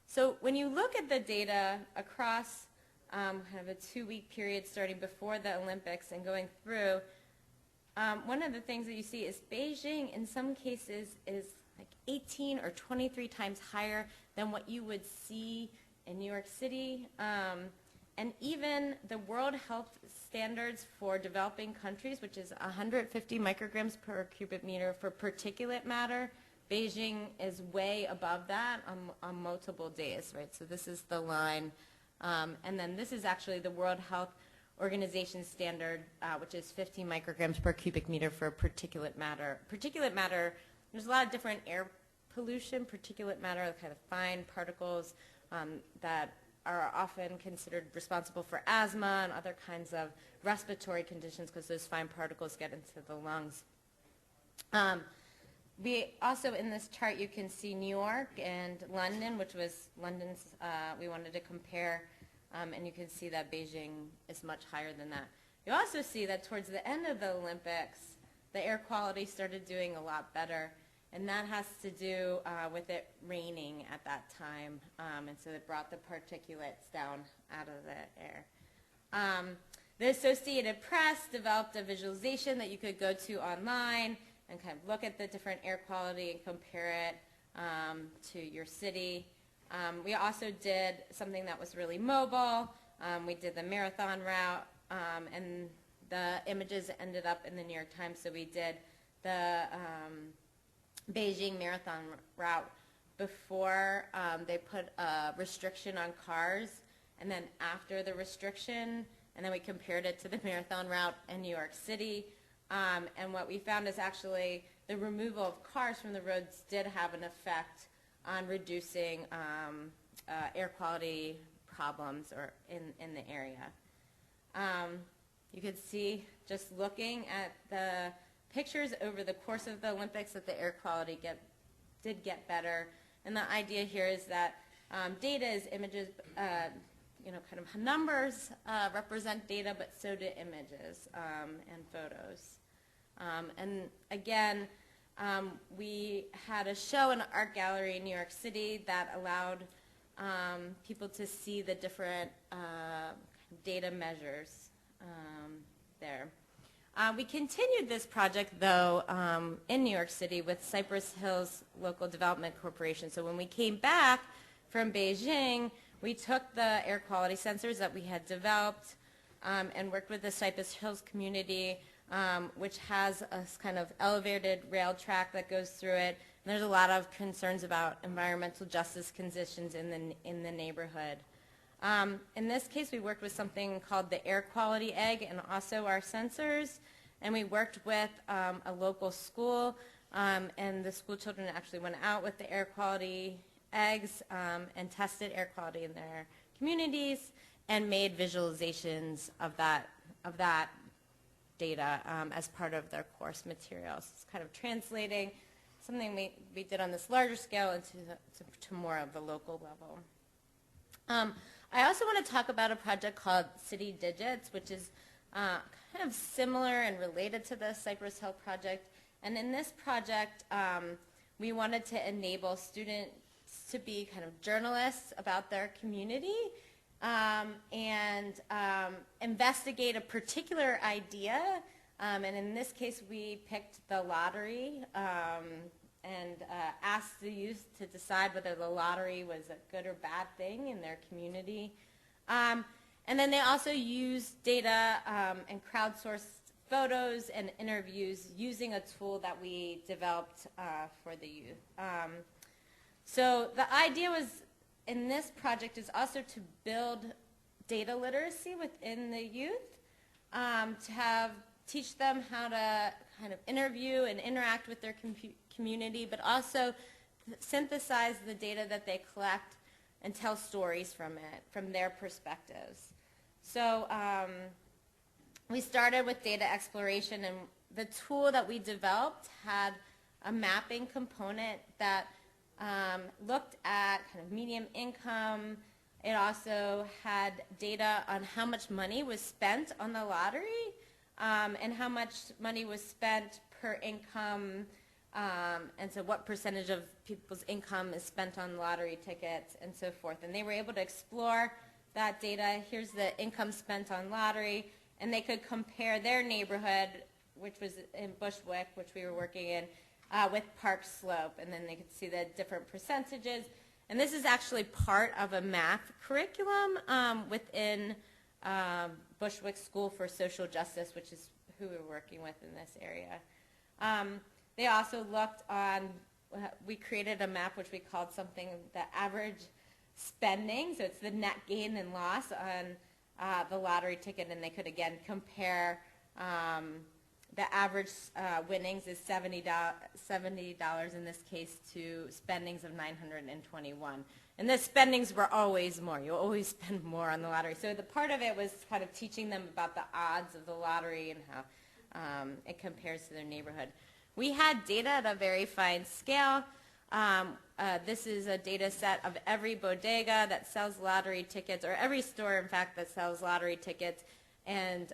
So when you look at the data across kind of a 2-week period starting before the Olympics and going through, one of the things that you see is Beijing in some cases is like 18 or 23 times higher than what you would see in New York City. And even the World Health Standards for developing countries, which is 150 micrograms per cubic meter for particulate matter, Beijing is way above that on multiple days, right? So this is the line. And then this is actually the World Health Organization standard, which is 50 micrograms per cubic meter for particulate matter. Particulate matter, there's a lot of different air pollution. Particulate matter, kind of fine particles that are often considered responsible for asthma and other kinds of respiratory conditions because those fine particles get into the lungs. We also, in this chart, you can see New York and London, which was London's, we wanted to compare, and you can see that Beijing is much higher than that. You also see that towards the end of the Olympics, the air quality started doing a lot better. And that has to do with it raining at that time, and so it brought the particulates down out of the air. The Associated Press developed a visualization that you could go to online and kind of look at the different air quality and compare it to your city. We also did something that was really mobile. We did the marathon route, and the images ended up in the New York Times, so we did the Beijing marathon route before they put a restriction on cars, and then after the restriction, and then we compared it to the marathon route in New York City. And what we found is actually the removal of cars from the roads did have an effect on reducing air quality problems or in the area. You could see, just looking at the pictures over the course of the Olympics, that the air quality did get better. And the idea here is that data is images, kind of numbers represent data, but so do images and photos. And again, we had a show in an art gallery in New York City that allowed people to see the different data measures there. We continued this project, though, in New York City with Cypress Hills Local Development Corporation. So when we came back from Beijing, we took the air quality sensors that we had developed and worked with the Cypress Hills community, which has a kind of elevated rail track that goes through it. And there's a lot of concerns about environmental justice conditions in the neighborhood. In this case, we worked with something called the air quality egg and also our sensors. And we worked with a local school, and the school children actually went out with the air quality eggs and tested air quality in their communities and made visualizations of that data as part of their course materials. It's kind of translating something we did on this larger scale into to more of the local level. I also want to talk about a project called City Digits, which is kind of similar and related to the Cypress Hill project. And in this project, we wanted to enable students to be kind of journalists about their community and investigate a particular idea. And in this case, we picked the lottery and asked the youth to decide whether the lottery was a good or bad thing in their community. And then they also used data and crowdsourced photos and interviews using a tool that we developed for the youth. So the idea was, in this project, is also to build data literacy within the youth, to teach them how to kind of interview and interact with their community, but also synthesize the data that they collect and tell stories from it, from their perspectives. So we started with data exploration, and the tool that we developed had a mapping component that looked at kind of median income. It also had data on how much money was spent on the lottery and how much money was spent per income, and so what percentage of people's income is spent on lottery tickets and so forth. And they were able to explore that data. Here's the income spent on lottery, and they could compare their neighborhood, which was in Bushwick, which we were working in, with Park Slope, and then they could see the different percentages. And this is actually part of a math curriculum within Bushwick School for Social Justice, which is who we're working with in this area. They also looked on, we created a map which we called something the average spending, so it's the net gain and loss on the lottery ticket, and they could again compare the average winnings is $70 in this case to spendings of $921. And the spendings were always more. You always spend more on the lottery. So the part of it was kind of teaching them about the odds of the lottery and how it compares to their neighborhood. We had data at a very fine scale. This is a data set of every bodega that sells lottery tickets, or every store, in fact, that sells lottery tickets. And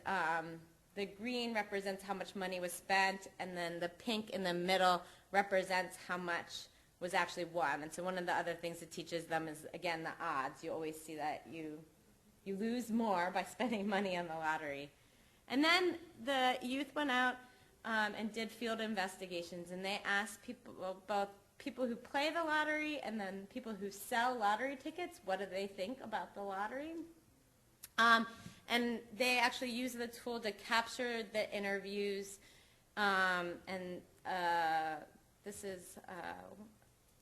the green represents how much money was spent, and then the pink in the middle represents how much was actually won. And so one of the other things it teaches them is, again, the odds. You always see that you lose more by spending money on the lottery. And then the youth went out and did field investigations, and they asked people, both people who play the lottery and then people who sell lottery tickets, what do they think about the lottery? And they actually use the tool to capture the interviews,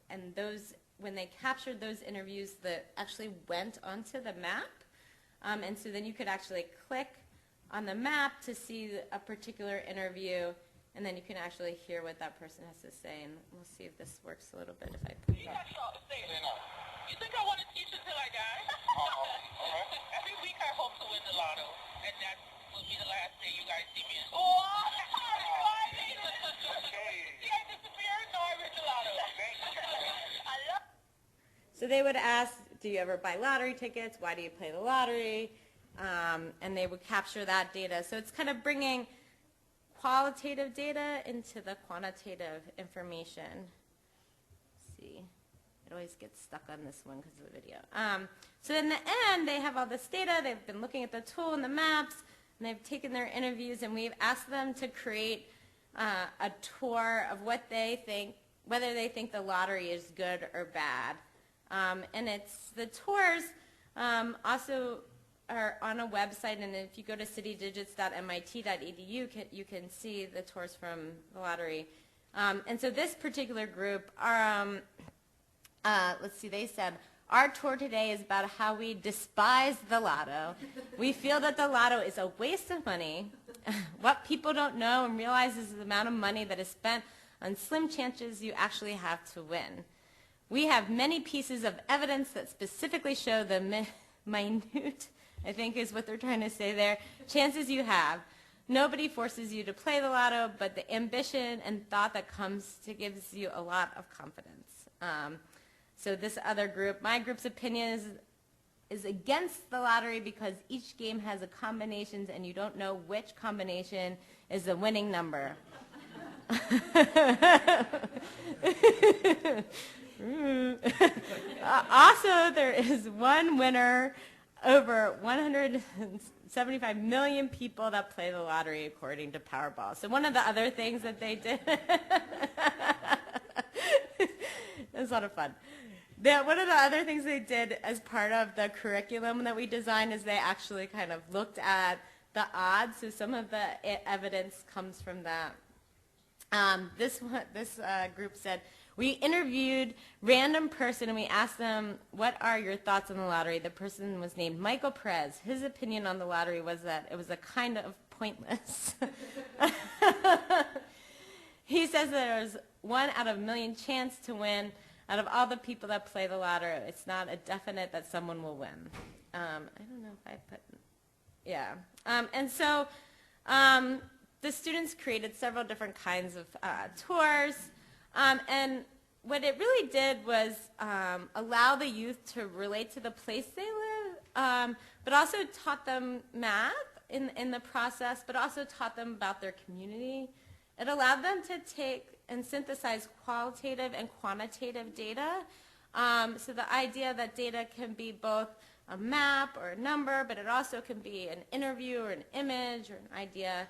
and those, when they captured those interviews, that actually went onto the map, and so then you could actually click on the map to see a particular interview, and then you can actually hear what that person has to say, and we'll see if this works a little bit if I put it up. You think I want to teach until I die? Every week I hope to win the lotto, and that will be the last day you guys see me. Oh, see, I disappeared? No, I win the lotto. I love. So they would ask, do you ever buy lottery tickets? Why do you play the lottery? And they would capture that data. So it's kind of bringing qualitative data into the quantitative information. Let's see. It always gets stuck on this one because of the video. So in the end, they have all this data. They've been looking at the tool and the maps, and they've taken their interviews, and we've asked them to create a tour of what they think, whether they think the lottery is good or bad. And it's the tours also are on a website, and if you go to citydigits.mit.edu, you can see the tours from the lottery. And so this particular group are, let's see, they said, our tour today is about how we despise the lotto. We feel that the lotto is a waste of money. What people don't know and realize is the amount of money that is spent on slim chances you actually have to win. We have many pieces of evidence that specifically show the minute, I think is what they're trying to say there, chances you have. Nobody forces you to play the lotto, but the ambition and thought that comes to gives you a lot of confidence. So this other group, my group's opinion is is against the lottery because each game has a combinations and you don't know which combination is the winning number. Also, there is one winner over 175 million people that play the lottery according to Powerball. So one of the other things that they did, it's a lot of fun. One of the other things they did as part of the curriculum that we designed is they actually kind of looked at the odds. So some of the evidence comes from that. This group said, we interviewed random person and we asked them, what are your thoughts on the lottery? The person was named Michael Perez. His opinion on the lottery was that it was a kind of pointless. He says there's 1 out of a million chance to win. Out of all the people that play the lottery, it's not a definite that someone will win. I don't know if I put, yeah. And so the students created several different kinds of tours. And what it really did was allow the youth to relate to the place they live, but also taught them math in the process, but also taught them about their community. It allowed them to take and synthesize qualitative and quantitative data. So the idea that data can be both a map or a number, but it also can be an interview or an image or an idea.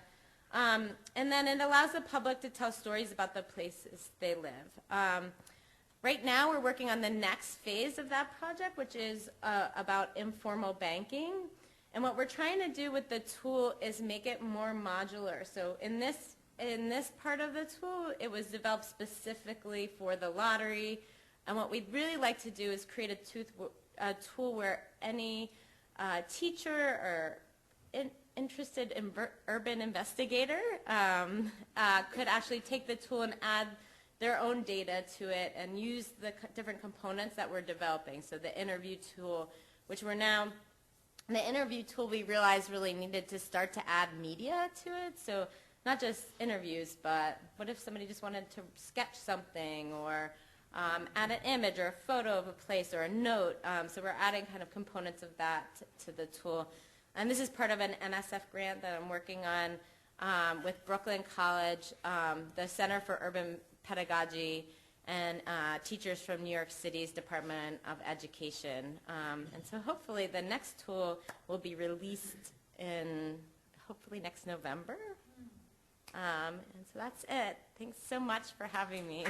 And then it allows the public to tell stories about the places they live. Right now we're working on the next phase of that project, which is about informal banking. And what we're trying to do with the tool is make it more modular. So in this part of the tool, it was developed specifically for the lottery. And what we'd really like to do is create a tool where any teacher or interested urban investigator could actually take the tool and add their own data to it and use the different components that we're developing. So the interview tool, which the interview tool we realized really needed to start to add media to it. So not just interviews, but what if somebody just wanted to sketch something or add an image or a photo of a place or a note. So we're adding kind of components of that to the tool. And this is part of an NSF grant that I'm working on with Brooklyn College, the Center for Urban Pedagogy, and teachers from New York City's Department of Education. And so hopefully the next tool will be released in hopefully next November. And so that's it. Thanks so much for having me.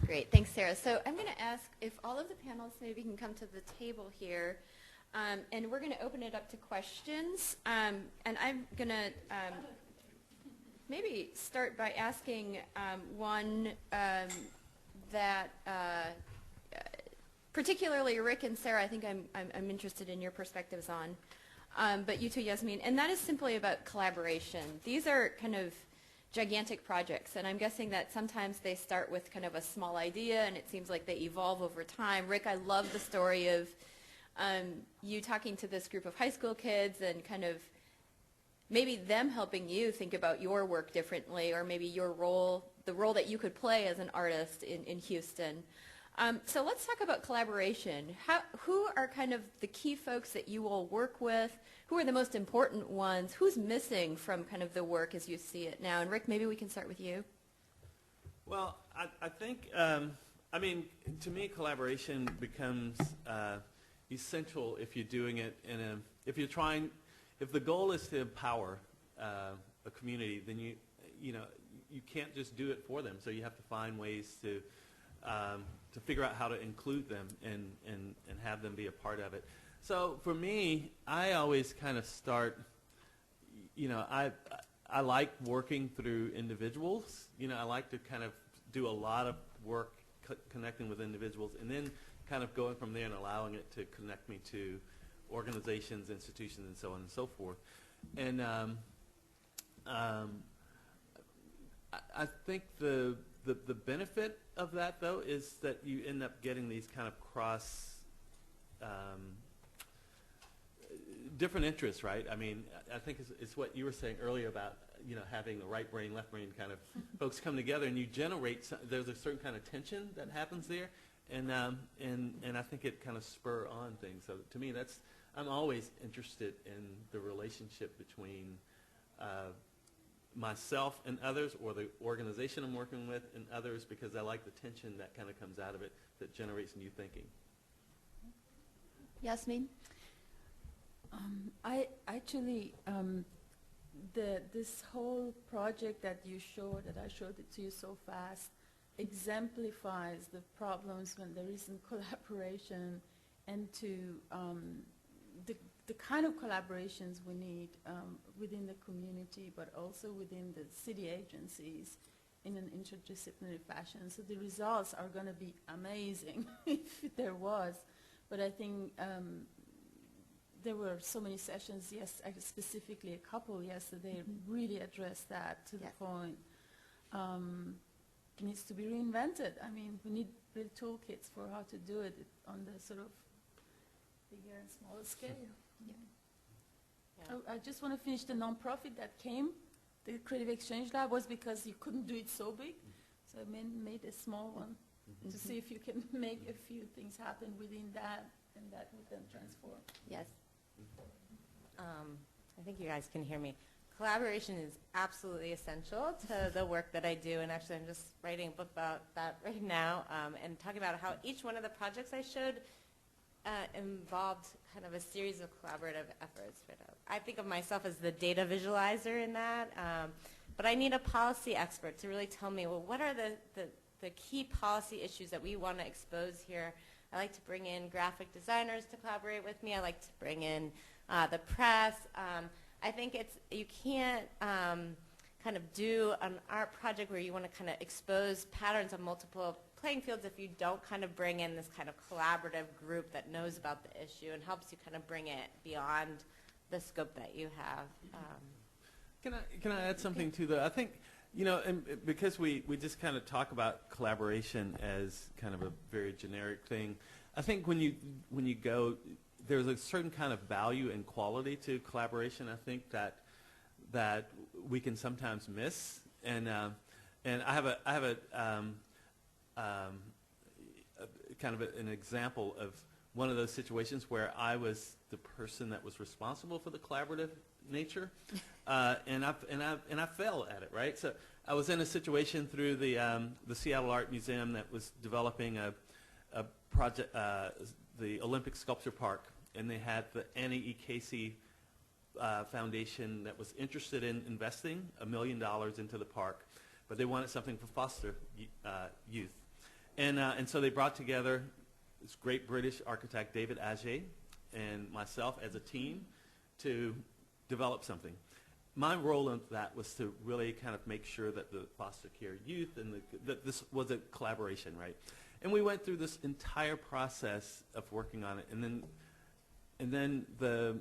Great, thanks, Sarah. So I'm going to ask if all of the panelists maybe can come to the table here, and we're going to open it up to questions. And I'm going to maybe start by asking one that particularly Rick and Sarah, I think I'm interested in your perspectives on, but you too, Jasmin, and that is simply about collaboration. These are kind of gigantic projects, and I'm guessing that sometimes they start with kind of a small idea and it seems like they evolve over time. Rick, I love the story of you talking to this group of high school kids and kind of maybe them helping you think about your work differently, or maybe your role, the role that you could play as an artist in Houston. So let's talk about collaboration. Who are kind of the key folks that you all work with? Who are the most important ones? Who's missing from kind of the work as you see it now? And Rick, maybe we can start with you. Well, I think, I mean, to me, collaboration becomes essential if you're doing it if the goal is to empower a community, then you can't just do it for them. So you have to find ways to figure out how to include them and have them be a part of it. So for me, I always kind of start, I like working through individuals. I like to kind of do a lot of work connecting with individuals and then kind of going from there and allowing it to connect me to organizations, institutions, and so on and so forth. And I think the benefit of that, though, is that you end up getting these kind of different interests, right? I mean, I think it's what you were saying earlier about having the right brain, left brain kind of folks come together, and you generate. There's a certain kind of tension that happens there, and I think it kind of spur on things. So to me, I'm always interested in the relationship between myself and others, or the organization I'm working with and others, because I like the tension that kind of comes out of it that generates new thinking. Jasmin? I actually, this whole project that you showed, that I showed it to you so fast, exemplifies the problems when there isn't collaboration, and to the kind of collaborations we need within the community, but also within the city agencies in an interdisciplinary fashion. So the results are going to be amazing if there was. But I think there were so many sessions, yes, specifically a couple yesterday, really addressed that to the point. It needs to be reinvented. I mean, we need real toolkits for how to do it on the sort of bigger and smaller scale. I just want to finish the nonprofit that came. The Creative Exchange Lab was because you couldn't do it so big. So I made a small one to see if you can make a few things happen within that, and that would then transform. Yes. I think you guys can hear me. Collaboration is absolutely essential to the work that I do, and actually I'm just writing a book about that right now, and talking about how each one of the projects I showed involved kind of a series of collaborative efforts. I think of myself as the data visualizer in that, but I need a policy expert to really tell me, well, what are the key policy issues that we want to expose here? I like to bring in graphic designers to collaborate with me. I like to bring in the press. I think you can't kind of do an art project where you want to kind of expose patterns of multiple playing fields if you don't kind of bring in this kind of collaborative group that knows about the issue and helps you kind of bring it beyond the scope that you have. Can I add something to that? I think, and because we just kind of talk about collaboration as kind of a very generic thing, I think when you go, there's a certain kind of value and quality to collaboration. I think that we can sometimes miss, and I have a kind of an example of one of those situations where I was the person that was responsible for the collaborative nature, and I fell at it, right? So I was in a situation through the Seattle Art Museum that was developing a project, the Olympic Sculpture Park, and they had the Annie E. Casey Foundation that was interested in investing $1 million into the park, but they wanted something for foster youth. And so they brought together this great British architect, David Adjaye, and myself as a team to develop something. My role in that was to really kind of make sure that the foster care youth and that this was a collaboration, right? And we went through this entire process of working on it, and then the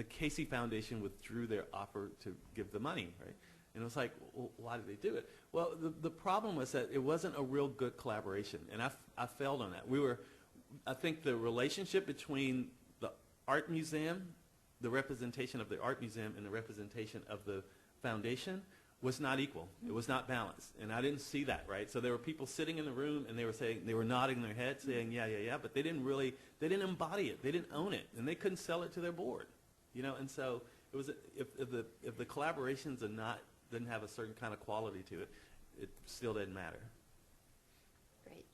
Casey Foundation withdrew their offer to give the money, right? And it was like, well, why did they do it? Well, the problem was that it wasn't a real good collaboration, and I failed on that. I think the relationship between the art museum, the representation of the art museum, and the representation of the foundation was not equal. It was not balanced, and I didn't see that, right? So there were people sitting in the room, and they were nodding their head, saying, yeah, but they didn't embody it. They didn't own it, and they couldn't sell it to their board, And so it was if the collaborations didn't have a certain kind of quality to it, it still didn't matter. Great.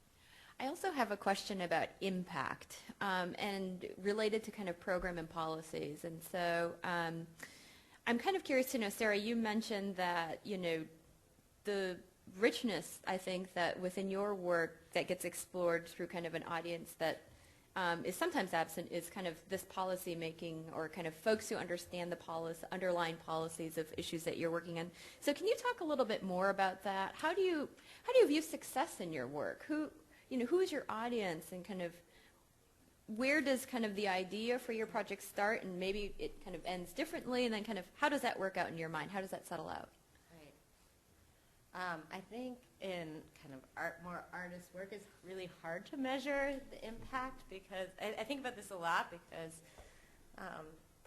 I also have a question about impact and related to kind of program and policies. And so I'm kind of curious to know, Sarah, you mentioned that, the richness, I think, that within your work that gets explored through kind of an audience that is sometimes absent is kind of this policy making, or kind of folks who understand the underlying policies of issues that you're working on. So can you talk a little bit more about that? How do you view success in your work? Who is your audience, and kind of where does kind of the idea for your project start, and maybe it kind of ends differently, and then kind of how does that work out in your mind? How does that settle out? Right. I think in kind of more artist work, it's really hard to measure the impact, because I think about this a lot, because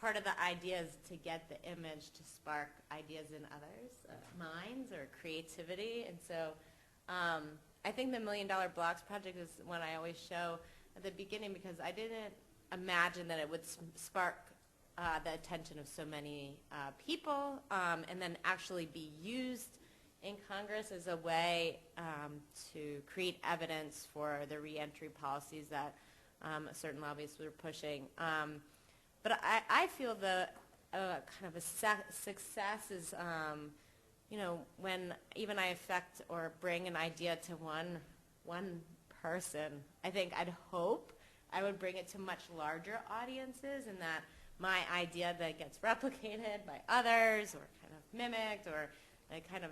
part of the idea is to get the image to spark ideas in others' minds or creativity. And so I think the $1 Million Blocks project is one I always show at the beginning because I didn't imagine that it would spark the attention of so many people and then actually be used in Congress as a way to create evidence for the reentry policies that certain lobbyists were pushing. But I feel the kind of a success is, when even I affect or bring an idea to one person. I think I'd hope I would bring it to much larger audiences, and that my idea that gets replicated by others or kind of mimicked, or the kind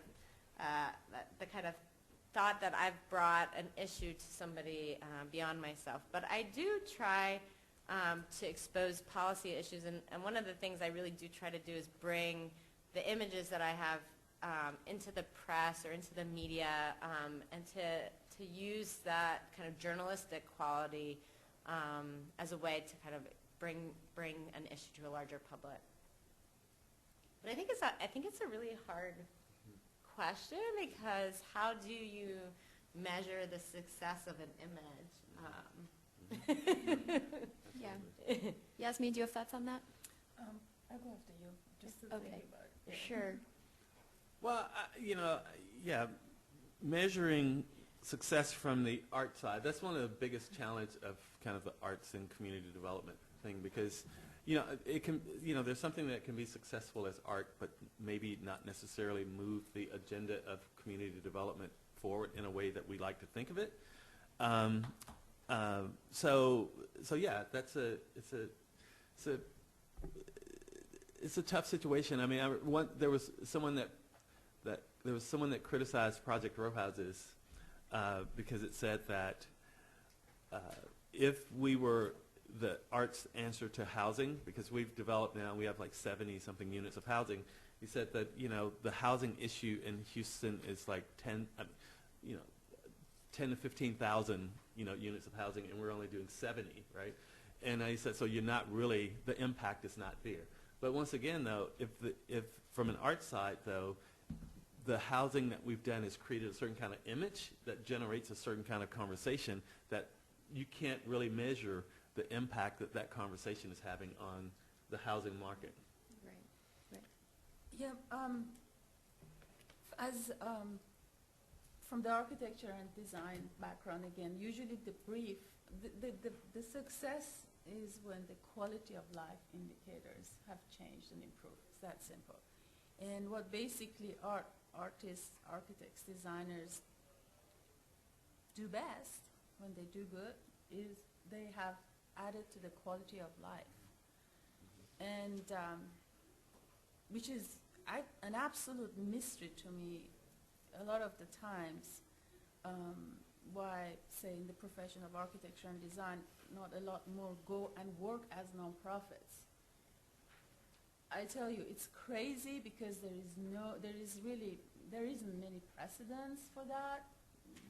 of thought that I've brought an issue to somebody beyond myself. But I do try to expose policy issues, and one of the things I really do try to do is bring the images that I have into the press or into the media, and to use that kind of journalistic quality as a way to kind of bring an issue to a larger public. But I think it's a really hard question, because how do you measure the success of an image? Yeah. Jasmin, do you have thoughts on that? I'll go after you, just to Okay. think about it. Sure. Well, measuring success from the art side, that's one of the biggest challenge of kind of the arts and community development thing, because it can, there's something that can be successful as art, but maybe not necessarily move the agenda of community development forward in a way that we like to think of it. So yeah, it's a tough situation. I mean, there was someone that criticized Project Row Houses because it said that if we were the arts answer to housing, because we've developed now, we have like 70-something units of housing. He said that the housing issue in Houston is like 10 to 15,000 units of housing, and we're only doing 70, right? And I said, so you're not really, the impact is not there. But once again, though, if from an art side, though, the housing that we've done has created a certain kind of image that generates a certain kind of conversation that you can't really measure the impact that conversation is having on the housing market. Right. Yeah, from the architecture and design background again, usually the brief, the success is when the quality of life indicators have changed and improved. It's that simple. And what basically artists, architects, designers do best when they do good is they have added to the quality of life. And which is an absolute mystery to me a lot of the times, why, say, in the profession of architecture and design, not a lot more go and work as nonprofits. I tell you, it's crazy because there isn't many precedents for that.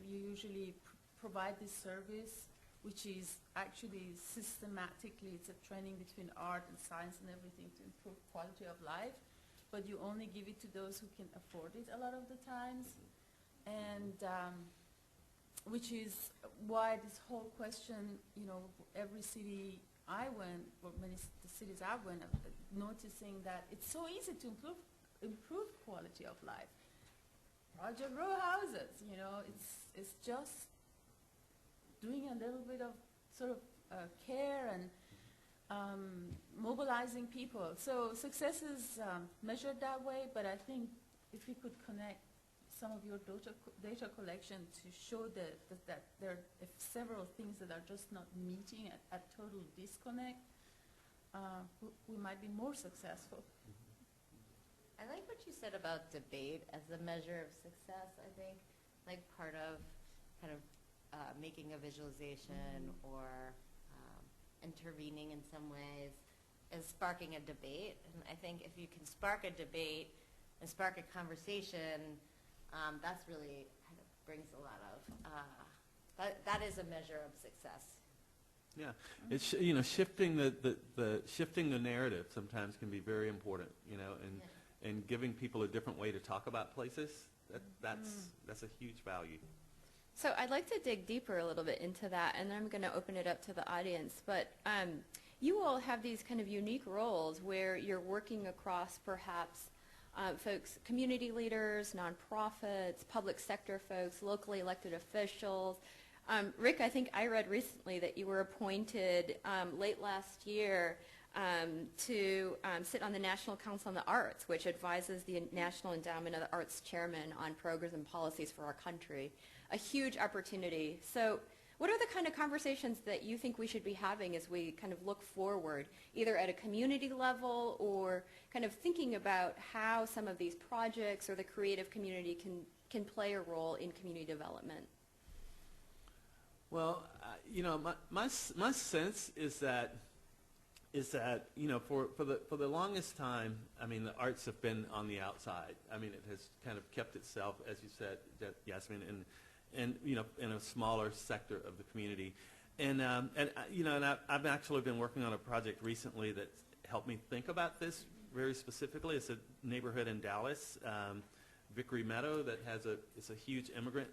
You usually provide this service, which is actually systematically, it's a training between art and science and everything to improve quality of life, but you only give it to those who can afford it a lot of the times. And which is why this whole question, every city I went, or many the cities I went, noticing that it's so easy to improve quality of life. Project Row Houses, it's just doing a little bit of sort of care and mobilizing people. So success is measured that way, but I think if we could connect some of your data collection to show that there are several things that are just not meeting at total disconnect, we might be more successful. I like what you said about debate as a measure of success. I think like part of kind of making a visualization or intervening in some ways is sparking a debate. And I think if you can spark a debate and spark a conversation, that's really kind of brings a lot of, that is a measure of success. Yeah, it's shifting shifting the narrative sometimes can be very important, and giving people a different way to talk about places. That's a huge value. So I'd like to dig deeper a little bit into that, and then I'm going to open it up to the audience. But you all have these kind of unique roles where you're working across perhaps folks, community leaders, nonprofits, public sector folks, locally elected officials. Rick, I think I read recently that you were appointed late last year to sit on the National Council on the Arts, which advises the National Endowment of the Arts Chairman on programs and policies for our country. A huge opportunity. So what are the kind of conversations that you think we should be having as we kind of look forward, either at a community level or kind of thinking about how some of these projects or the creative community can play a role in community development? Well, my sense is that for the longest time, I mean, the arts have been on the outside. I mean, it has kind of kept itself, as you said, Jasmin, in a smaller sector of the community. And I've actually been working on a project recently that helped me think about this very specifically. It's a neighborhood in Dallas, Vickery Meadow, that it's a huge immigrant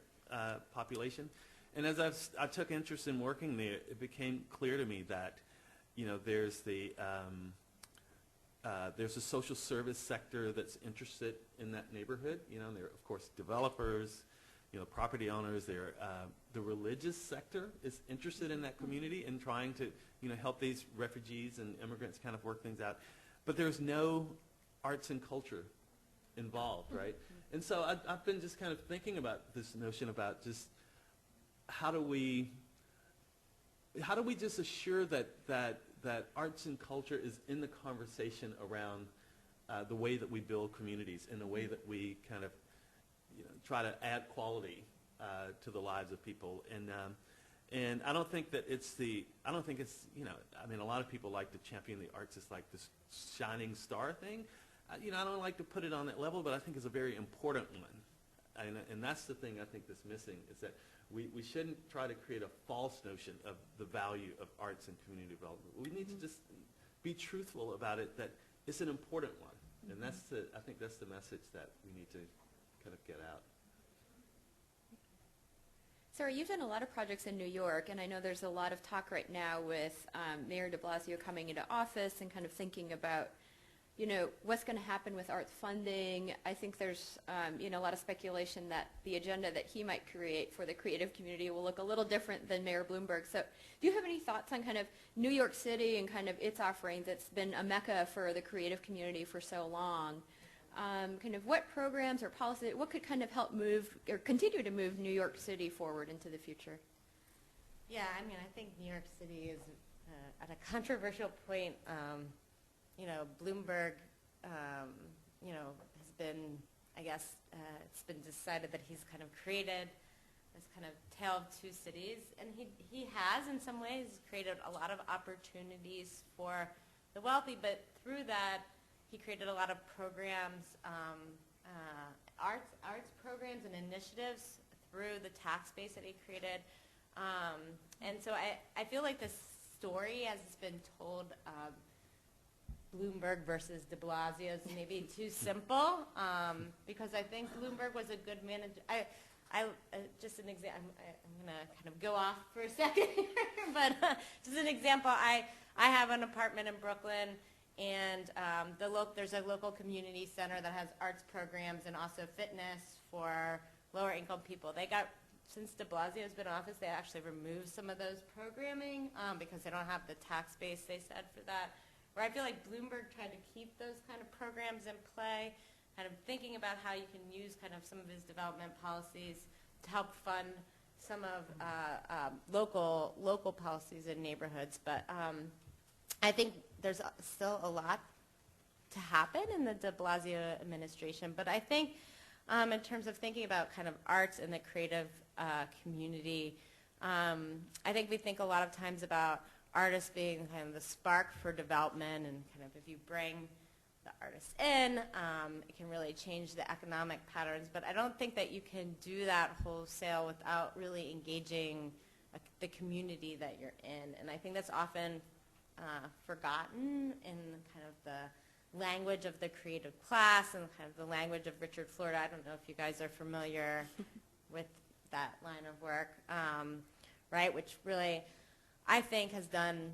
population. And as I took interest in working there, it became clear to me that there's a social service sector that's interested in that neighborhood. There are, of course, developers, property owners. The religious sector is interested in that community and trying to, help these refugees and immigrants kind of work things out. But there's no arts and culture involved, right? And so I've been just kind of thinking about this notion about just how do we just assure that arts and culture is in the conversation around the way that we build communities and the way that we kind of try to add quality to the lives of people. And I don't think that I mean, a lot of people like to champion the arts as like this shining star thing. I don't like to put it on that level, but I think it's a very important one. And that's the thing I think that's missing, is that we shouldn't try to create a false notion of the value of arts and community development. We need to just be truthful about it, that it's an important one. And I think that's the message that we need to kind of get out. Sarah, you've done a lot of projects in New York, and I know there's a lot of talk right now with Mayor de Blasio coming into office and kind of thinking about, what's going to happen with arts funding. I think there's, a lot of speculation that the agenda that he might create for the creative community will look a little different than Mayor Bloomberg. So do you have any thoughts on kind of New York City and kind of its offerings? It's been a mecca for the creative community for so long. Kind of what programs or policy, what could kind of help move or continue to move New York City forward into the future? Yeah, I mean, I think New York City is at a controversial point. Bloomberg, has been, I guess, it's been decided that he's kind of created this kind of tale of two cities, and he has, in some ways, created a lot of opportunities for the wealthy, but through that, he created a lot of programs, arts programs and initiatives through the tax base that he created. And so I feel like this story, as it's been told, Bloomberg versus de Blasio, is maybe too simple, because I think Bloomberg was a good manager. Just an example, I'm going to kind of go off for a second here, but just an example, I have an apartment in Brooklyn, and there's a local community center that has arts programs and also fitness for lower income people. Since de Blasio's been in office, they actually removed some of those programming because they don't have the tax base, they said, for that. Where I feel like Bloomberg tried to keep those kind of programs in play, kind of thinking about how you can use kind of some of his development policies to help fund some of local policies in neighborhoods. But I think there's still a lot to happen in the de Blasio administration. But I think in terms of thinking about kind of arts and the creative community, I think we think a lot of times about artists being kind of the spark for development, and kind of if you bring the artists in, it can really change the economic patterns. But I don't think that you can do that wholesale without really engaging the community that you're in. And I think that's often forgotten in kind of the language of the creative class and kind of the language of Richard Florida. I don't know if you guys are familiar with that line of work, right, which really I think has done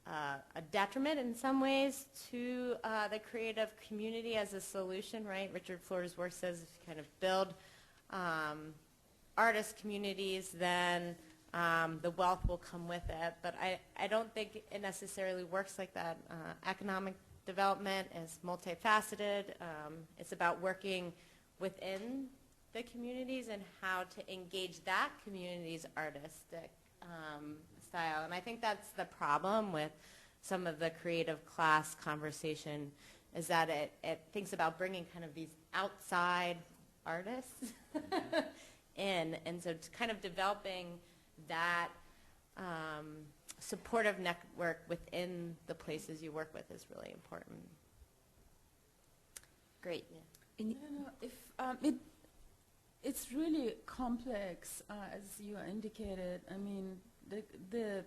a detriment in some ways to the creative community as a solution, right? Richard Florida's work says if you kind of build artist communities, then the wealth will come with it. But I don't think it necessarily works like that. Economic development is multifaceted. It's about working within the communities and how to engage that community's artistic style. And I think that's the problem with some of the creative class conversation, is that it thinks about bringing kind of these outside artists in. And so it's kind of developing that supportive network within the places you work with is really important. Great. I don't know if it's really complex, as you indicated. I mean, the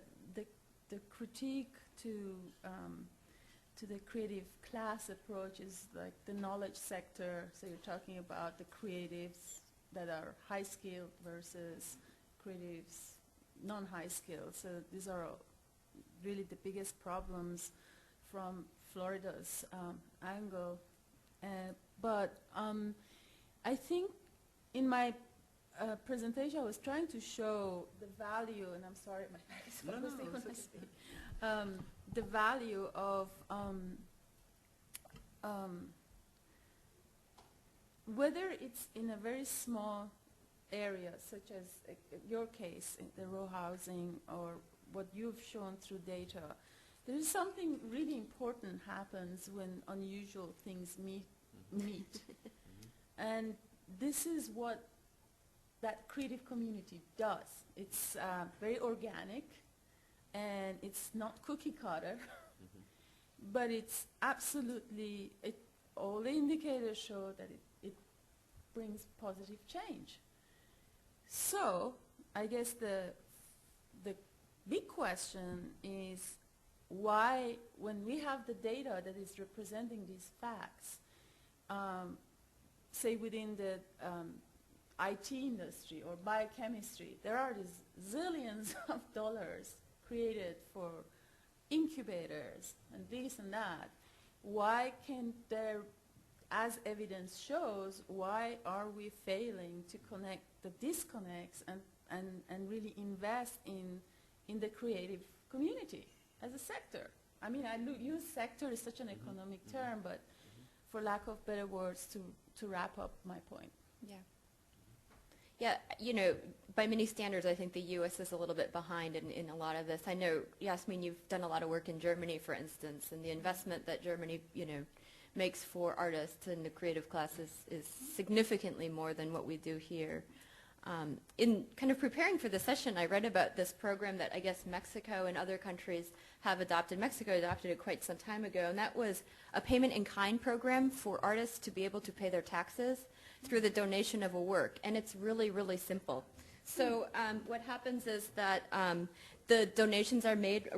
critique to the creative class approach is like the knowledge sector. So you're talking about the creatives that are high skilled versus creatives non-high skilled. So these are really the biggest problems from Florida's angle. But I think in my presentation I was trying to show the value, and I'm sorry, my back is focusing when I speak, the value of whether it's in a very small area, such as your case, the row housing, or what you've shown through data, there is something really important happens when unusual things meet. And this is what that creative community does. It's very organic, and it's not cookie cutter, but it's absolutely, all the indicators show that it brings positive change. So I guess the big question is why, when we have the data that is representing these facts, say within the IT industry or biochemistry, there are these zillions of dollars created for incubators and this and that. Why can't there, as evidence shows, why are we failing to connect the disconnects and really invest in the creative community as a sector? I mean, I use sector as such an economic term, but for lack of better words, to wrap up my point. Yeah. Yeah, you know, by many standards, I think the U.S. is a little bit behind in a lot of this. I know, Jasmin, you've done a lot of work in Germany, for instance, and the investment that Germany, you know, makes for artists and the creative classes is significantly more than what we do here. In kind of preparing for the session, I read about this program that I guess Mexico and other countries have adopted. Mexico adopted it quite some time ago, and that was a payment in kind program for artists to be able to pay their taxes through the donation of a work, and it's really, really simple. So what happens is that the donations are made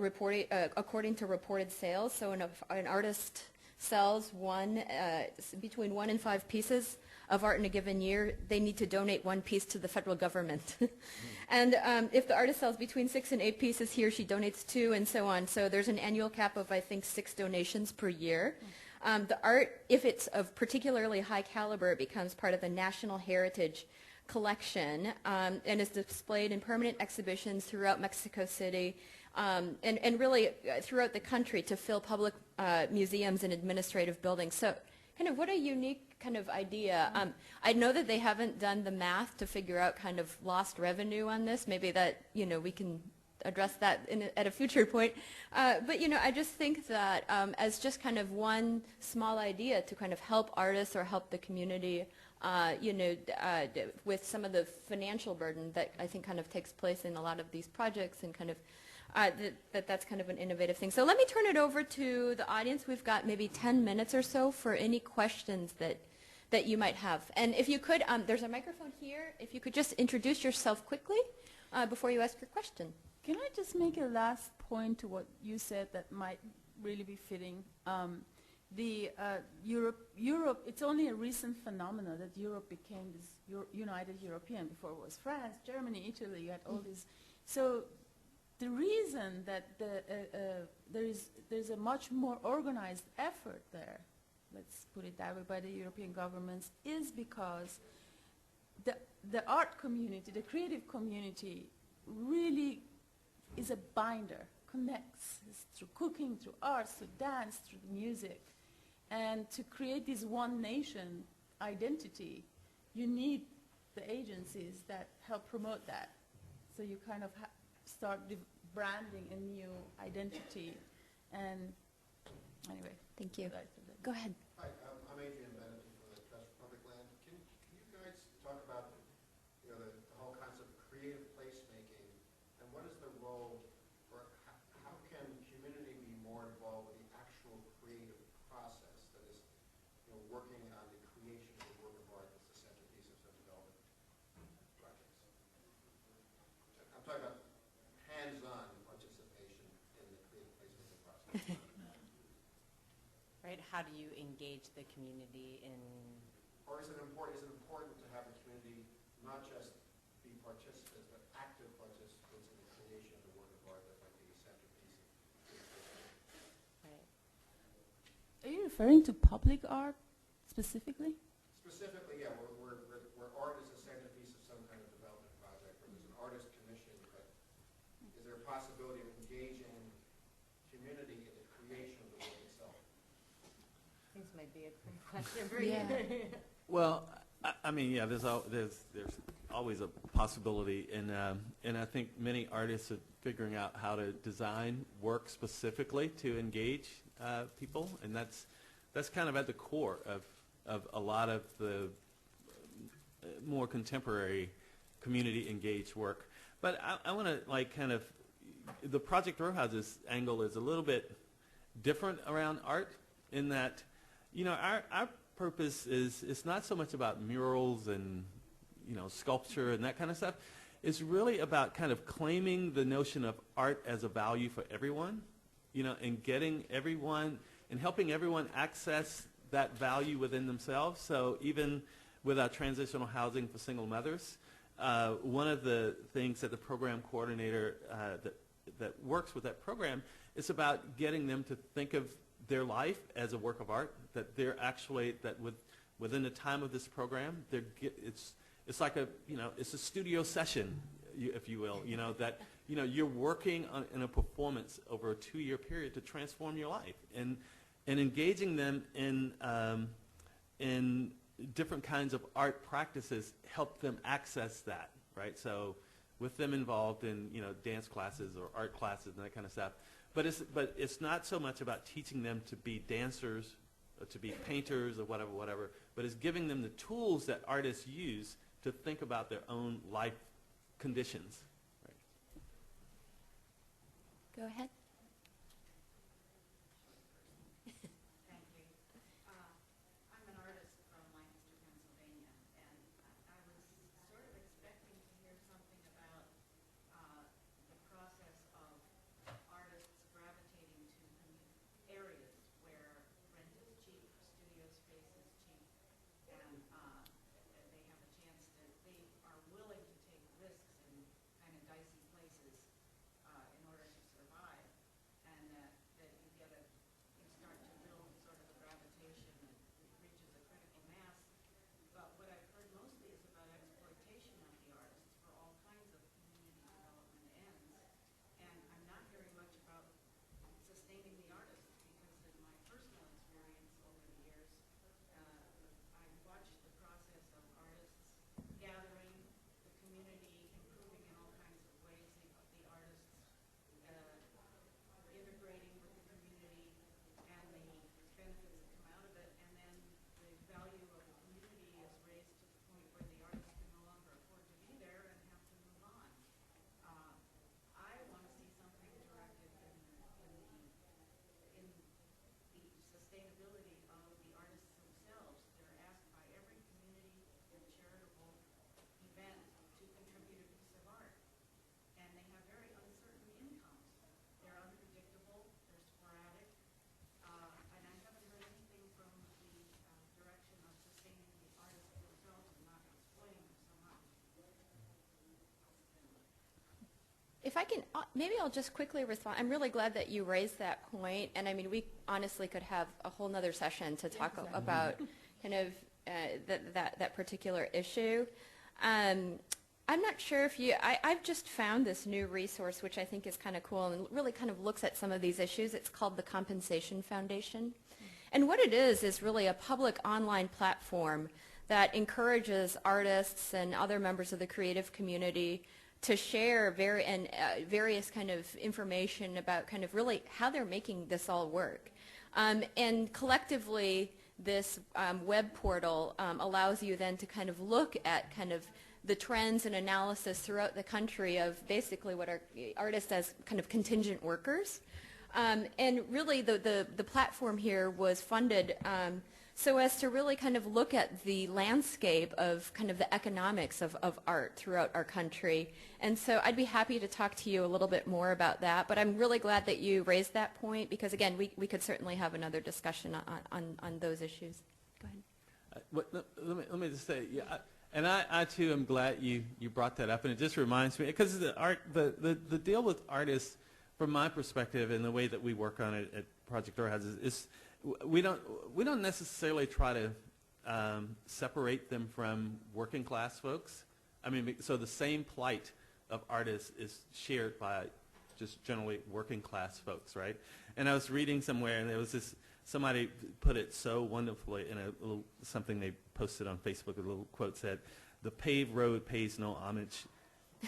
according to reported sales. So an artist sells between 1 and 5 pieces of art in a given year, they need to donate 1 piece to the federal government. And if the artist sells between 6 and 8 pieces, he or she donates 2, and so on. So there's an annual cap of, I think, 6 donations per year. The art, if it's of particularly high caliber, it becomes part of the National Heritage Collection and is displayed in permanent exhibitions throughout Mexico City and really throughout the country to fill public museums and administrative buildings. So kind of what a unique kind of idea. I know that they haven't done the math to figure out kind of lost revenue on this. Maybe that, you know, we can address that at a future point. But, you know, I just think that as just kind of one small idea to kind of help artists or help the community, you know, with some of the financial burden that I think kind of takes place in a lot of these projects, and kind of that's kind of an innovative thing. So let me turn it over to the audience. We've got maybe 10 minutes or so for any questions that you might have. And if you could, there's a microphone here. If you could just introduce yourself quickly before you ask your question. Can I just make a last point to what you said that might really be fitting? Europe, it's only a recent phenomenon that Europe became this united European. Before it was France, Germany, Italy, you had all these. So the reason that there's a much more organized effort there, let's put it that way, by the European governments, is because the art community, the creative community, really is a binder, connects. It's through cooking, through arts, through dance, through music. And to create this one nation identity, you need the agencies that help promote that. So you kind of start branding a new identity. And anyway. Thank you. Go ahead. Hi, I'm Adrian Bennett from the Trust for Public Land. Can you guys talk about the whole concept of creative placemaking, and what is the role, or how can community be more involved with the actual creative process that is working on the creation of the work of art that's the centerpiece of some development projects? I'm talking about hands-on participation in the creative placemaking process. Right? How do you engage the community in? Or is it important to have a community not just be participants, but active participants in the creation of the work of art that might be a centerpiece of Right. Are you referring to public art specifically? Specifically, yeah, where art is a centerpiece of some kind of development project, where there's an artist commission, but is there a possibility of engaging community in the creation of the work itself? This might be a quick question for you. Well, I mean, yeah, there's always a possibility, and I think many artists are figuring out how to design work specifically to engage people, and that's kind of at the core of a lot of the more contemporary community engaged work. But I want to the Project Row Houses angle is a little bit different around art in that, our purpose is, it's not so much about murals and, sculpture and that kind of stuff. It's really about kind of claiming the notion of art as a value for everyone, and getting everyone and helping everyone access that value within themselves. So even with our transitional housing for single mothers, one of the things that the program coordinator that works with that program is about getting them to think of their life as a work of art, that they're actually, within the time of this program, it's like it's a studio session, if you will, that you're working in a performance over a 2-year period to transform your life, and engaging them in different kinds of art practices help them access that, right? So with them involved in dance classes or art classes and that kind of stuff. But it's not so much about teaching them to be dancers or to be painters or whatever, but it's giving them the tools that artists use to think about their own life conditions. Right. Go ahead. Thank you. I'm an artist from Lancaster, Pennsylvania, and I was sort of expecting to hear something about the process of artists gravitating to areas where rent is cheap, studio space is cheap, and they have a chance to, they are willing to take risks in kind of dicey places in order to survive. maybe I'll just quickly respond. I'm really glad that you raised that point, and I mean, we honestly could have a whole nother session to talk about kind of that particular issue. I'm not sure if I've just found this new resource, which I think is kind of cool and really kind of looks at some of these issues. It's called the Compensation Foundation. And what it is really a public online platform that encourages artists and other members of the creative community to share various kind of information about kind of really how they're making this all work. And collectively, this web portal allows you then to kind of look at kind of the trends and analysis throughout the country of basically what are artists as kind of contingent workers. And really the platform here was funded so as to really kind of look at the landscape of kind of the economics of art throughout our country. And so I'd be happy to talk to you a little bit more about that, but I'm really glad that you raised that point because, again, we could certainly have another discussion on those issues. Go ahead. Let me just say, yeah, and I too am glad you brought that up, and it just reminds me, because the deal with artists, from my perspective and the way that we work on it at Project Door Houses is we don't necessarily try to separate them from working class folks. I mean, so the same plight of artists is shared by just generally working class folks, right? And I was reading somewhere, and there was this, somebody put it so wonderfully in a little something they posted on Facebook. A little quote said, "The paved road pays no homage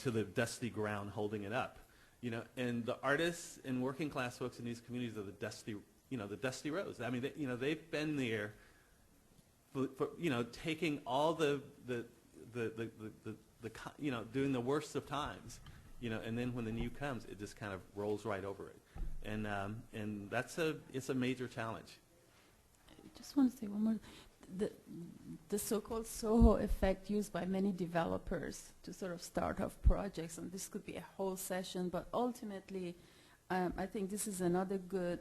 to the dusty ground holding it up." You know, and the artists and working class folks in these communities are the dusty roads. I mean, they've been there for taking all the doing the worst of times, and then when the new comes, it just kind of rolls right over it, and it's a major challenge. I just want to say one more. The so-called Soho effect used by many developers to sort of start off projects, and this could be a whole session, but ultimately I think this is another good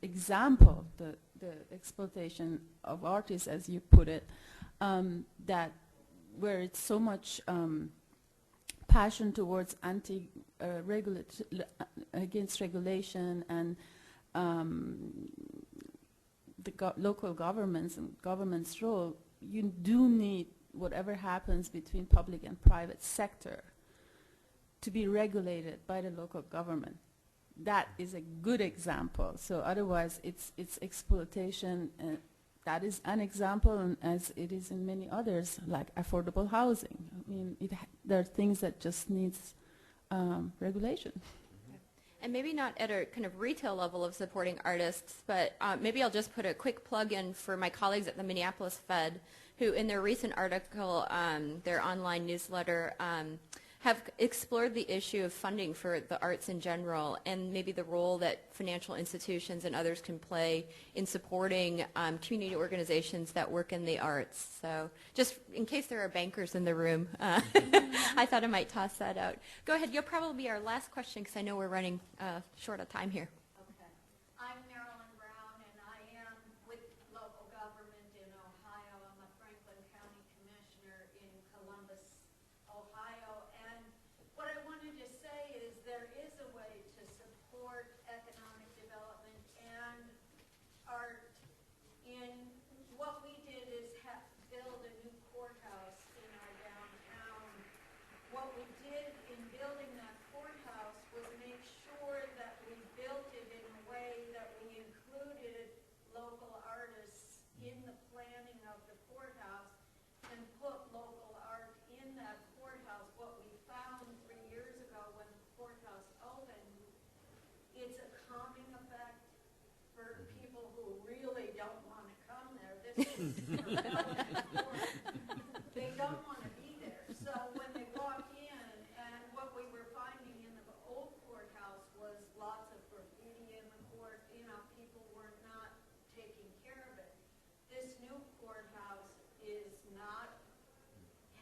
example of the exploitation of artists, as you put it, that where it's so much passion towards against regulation and the local governments and government's role, you do need whatever happens between public and private sector to be regulated by the local government. That is a good example. So otherwise it's exploitation, and that is an example, and as it is in many others, like affordable housing. I mean, there are things that just needs regulation. And maybe not at a kind of retail level of supporting artists, but maybe I'll just put a quick plug in for my colleagues at the Minneapolis Fed, who in their recent article, their online newsletter, have explored the issue of funding for the arts in general and maybe the role that financial institutions and others can play in supporting community organizations that work in the arts. So just in case there are bankers in the room, I thought I might toss that out. Go ahead. You'll probably be our last question because I know we're running short of time here. Okay. I'm Marilyn Brown, and I am with local government in Ohio. I'm a Franklin County Commissioner in Columbus, Ohio. And what I wanted to say is there is a way to support economic development and art. In what we did is build a new courthouse in our downtown. What we did in building that courthouse was make sure that we built it in a way that we included local artists in the planning of the courthouse and put local art in that courthouse. What we found 3 years ago when the courthouse opened, it's a calming effect for people who really don't want to come there. This is they don't want to be there. So when they walk in, and what we were finding in the old courthouse was lots of graffiti in the court. People were not taking care of it. This new courthouse is not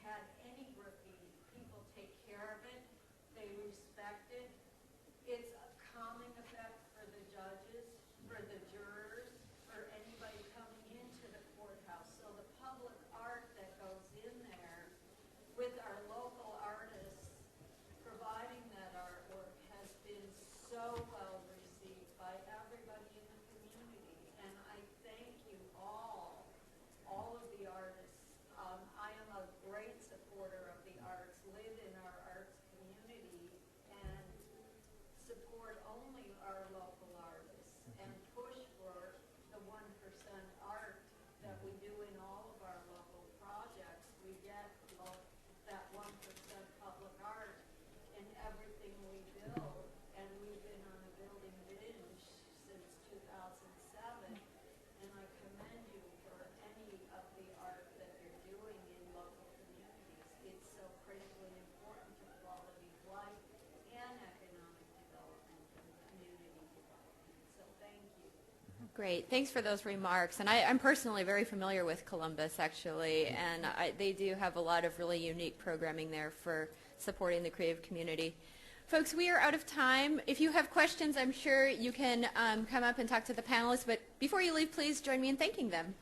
had any graffiti. People take care of it. They respect it. It's a calming effect for the 2007, and I commend you for any of the art that you're doing in local communities. It's so critically important to quality of life and economic development and community development. So thank you. Great. Thanks for those remarks. And I'm personally very familiar with Columbus, actually, and they do have a lot of really unique programming there for supporting the creative community. Folks, we are out of time. If you have questions, I'm sure you can come up and talk to the panelists. But before you leave, please join me in thanking them.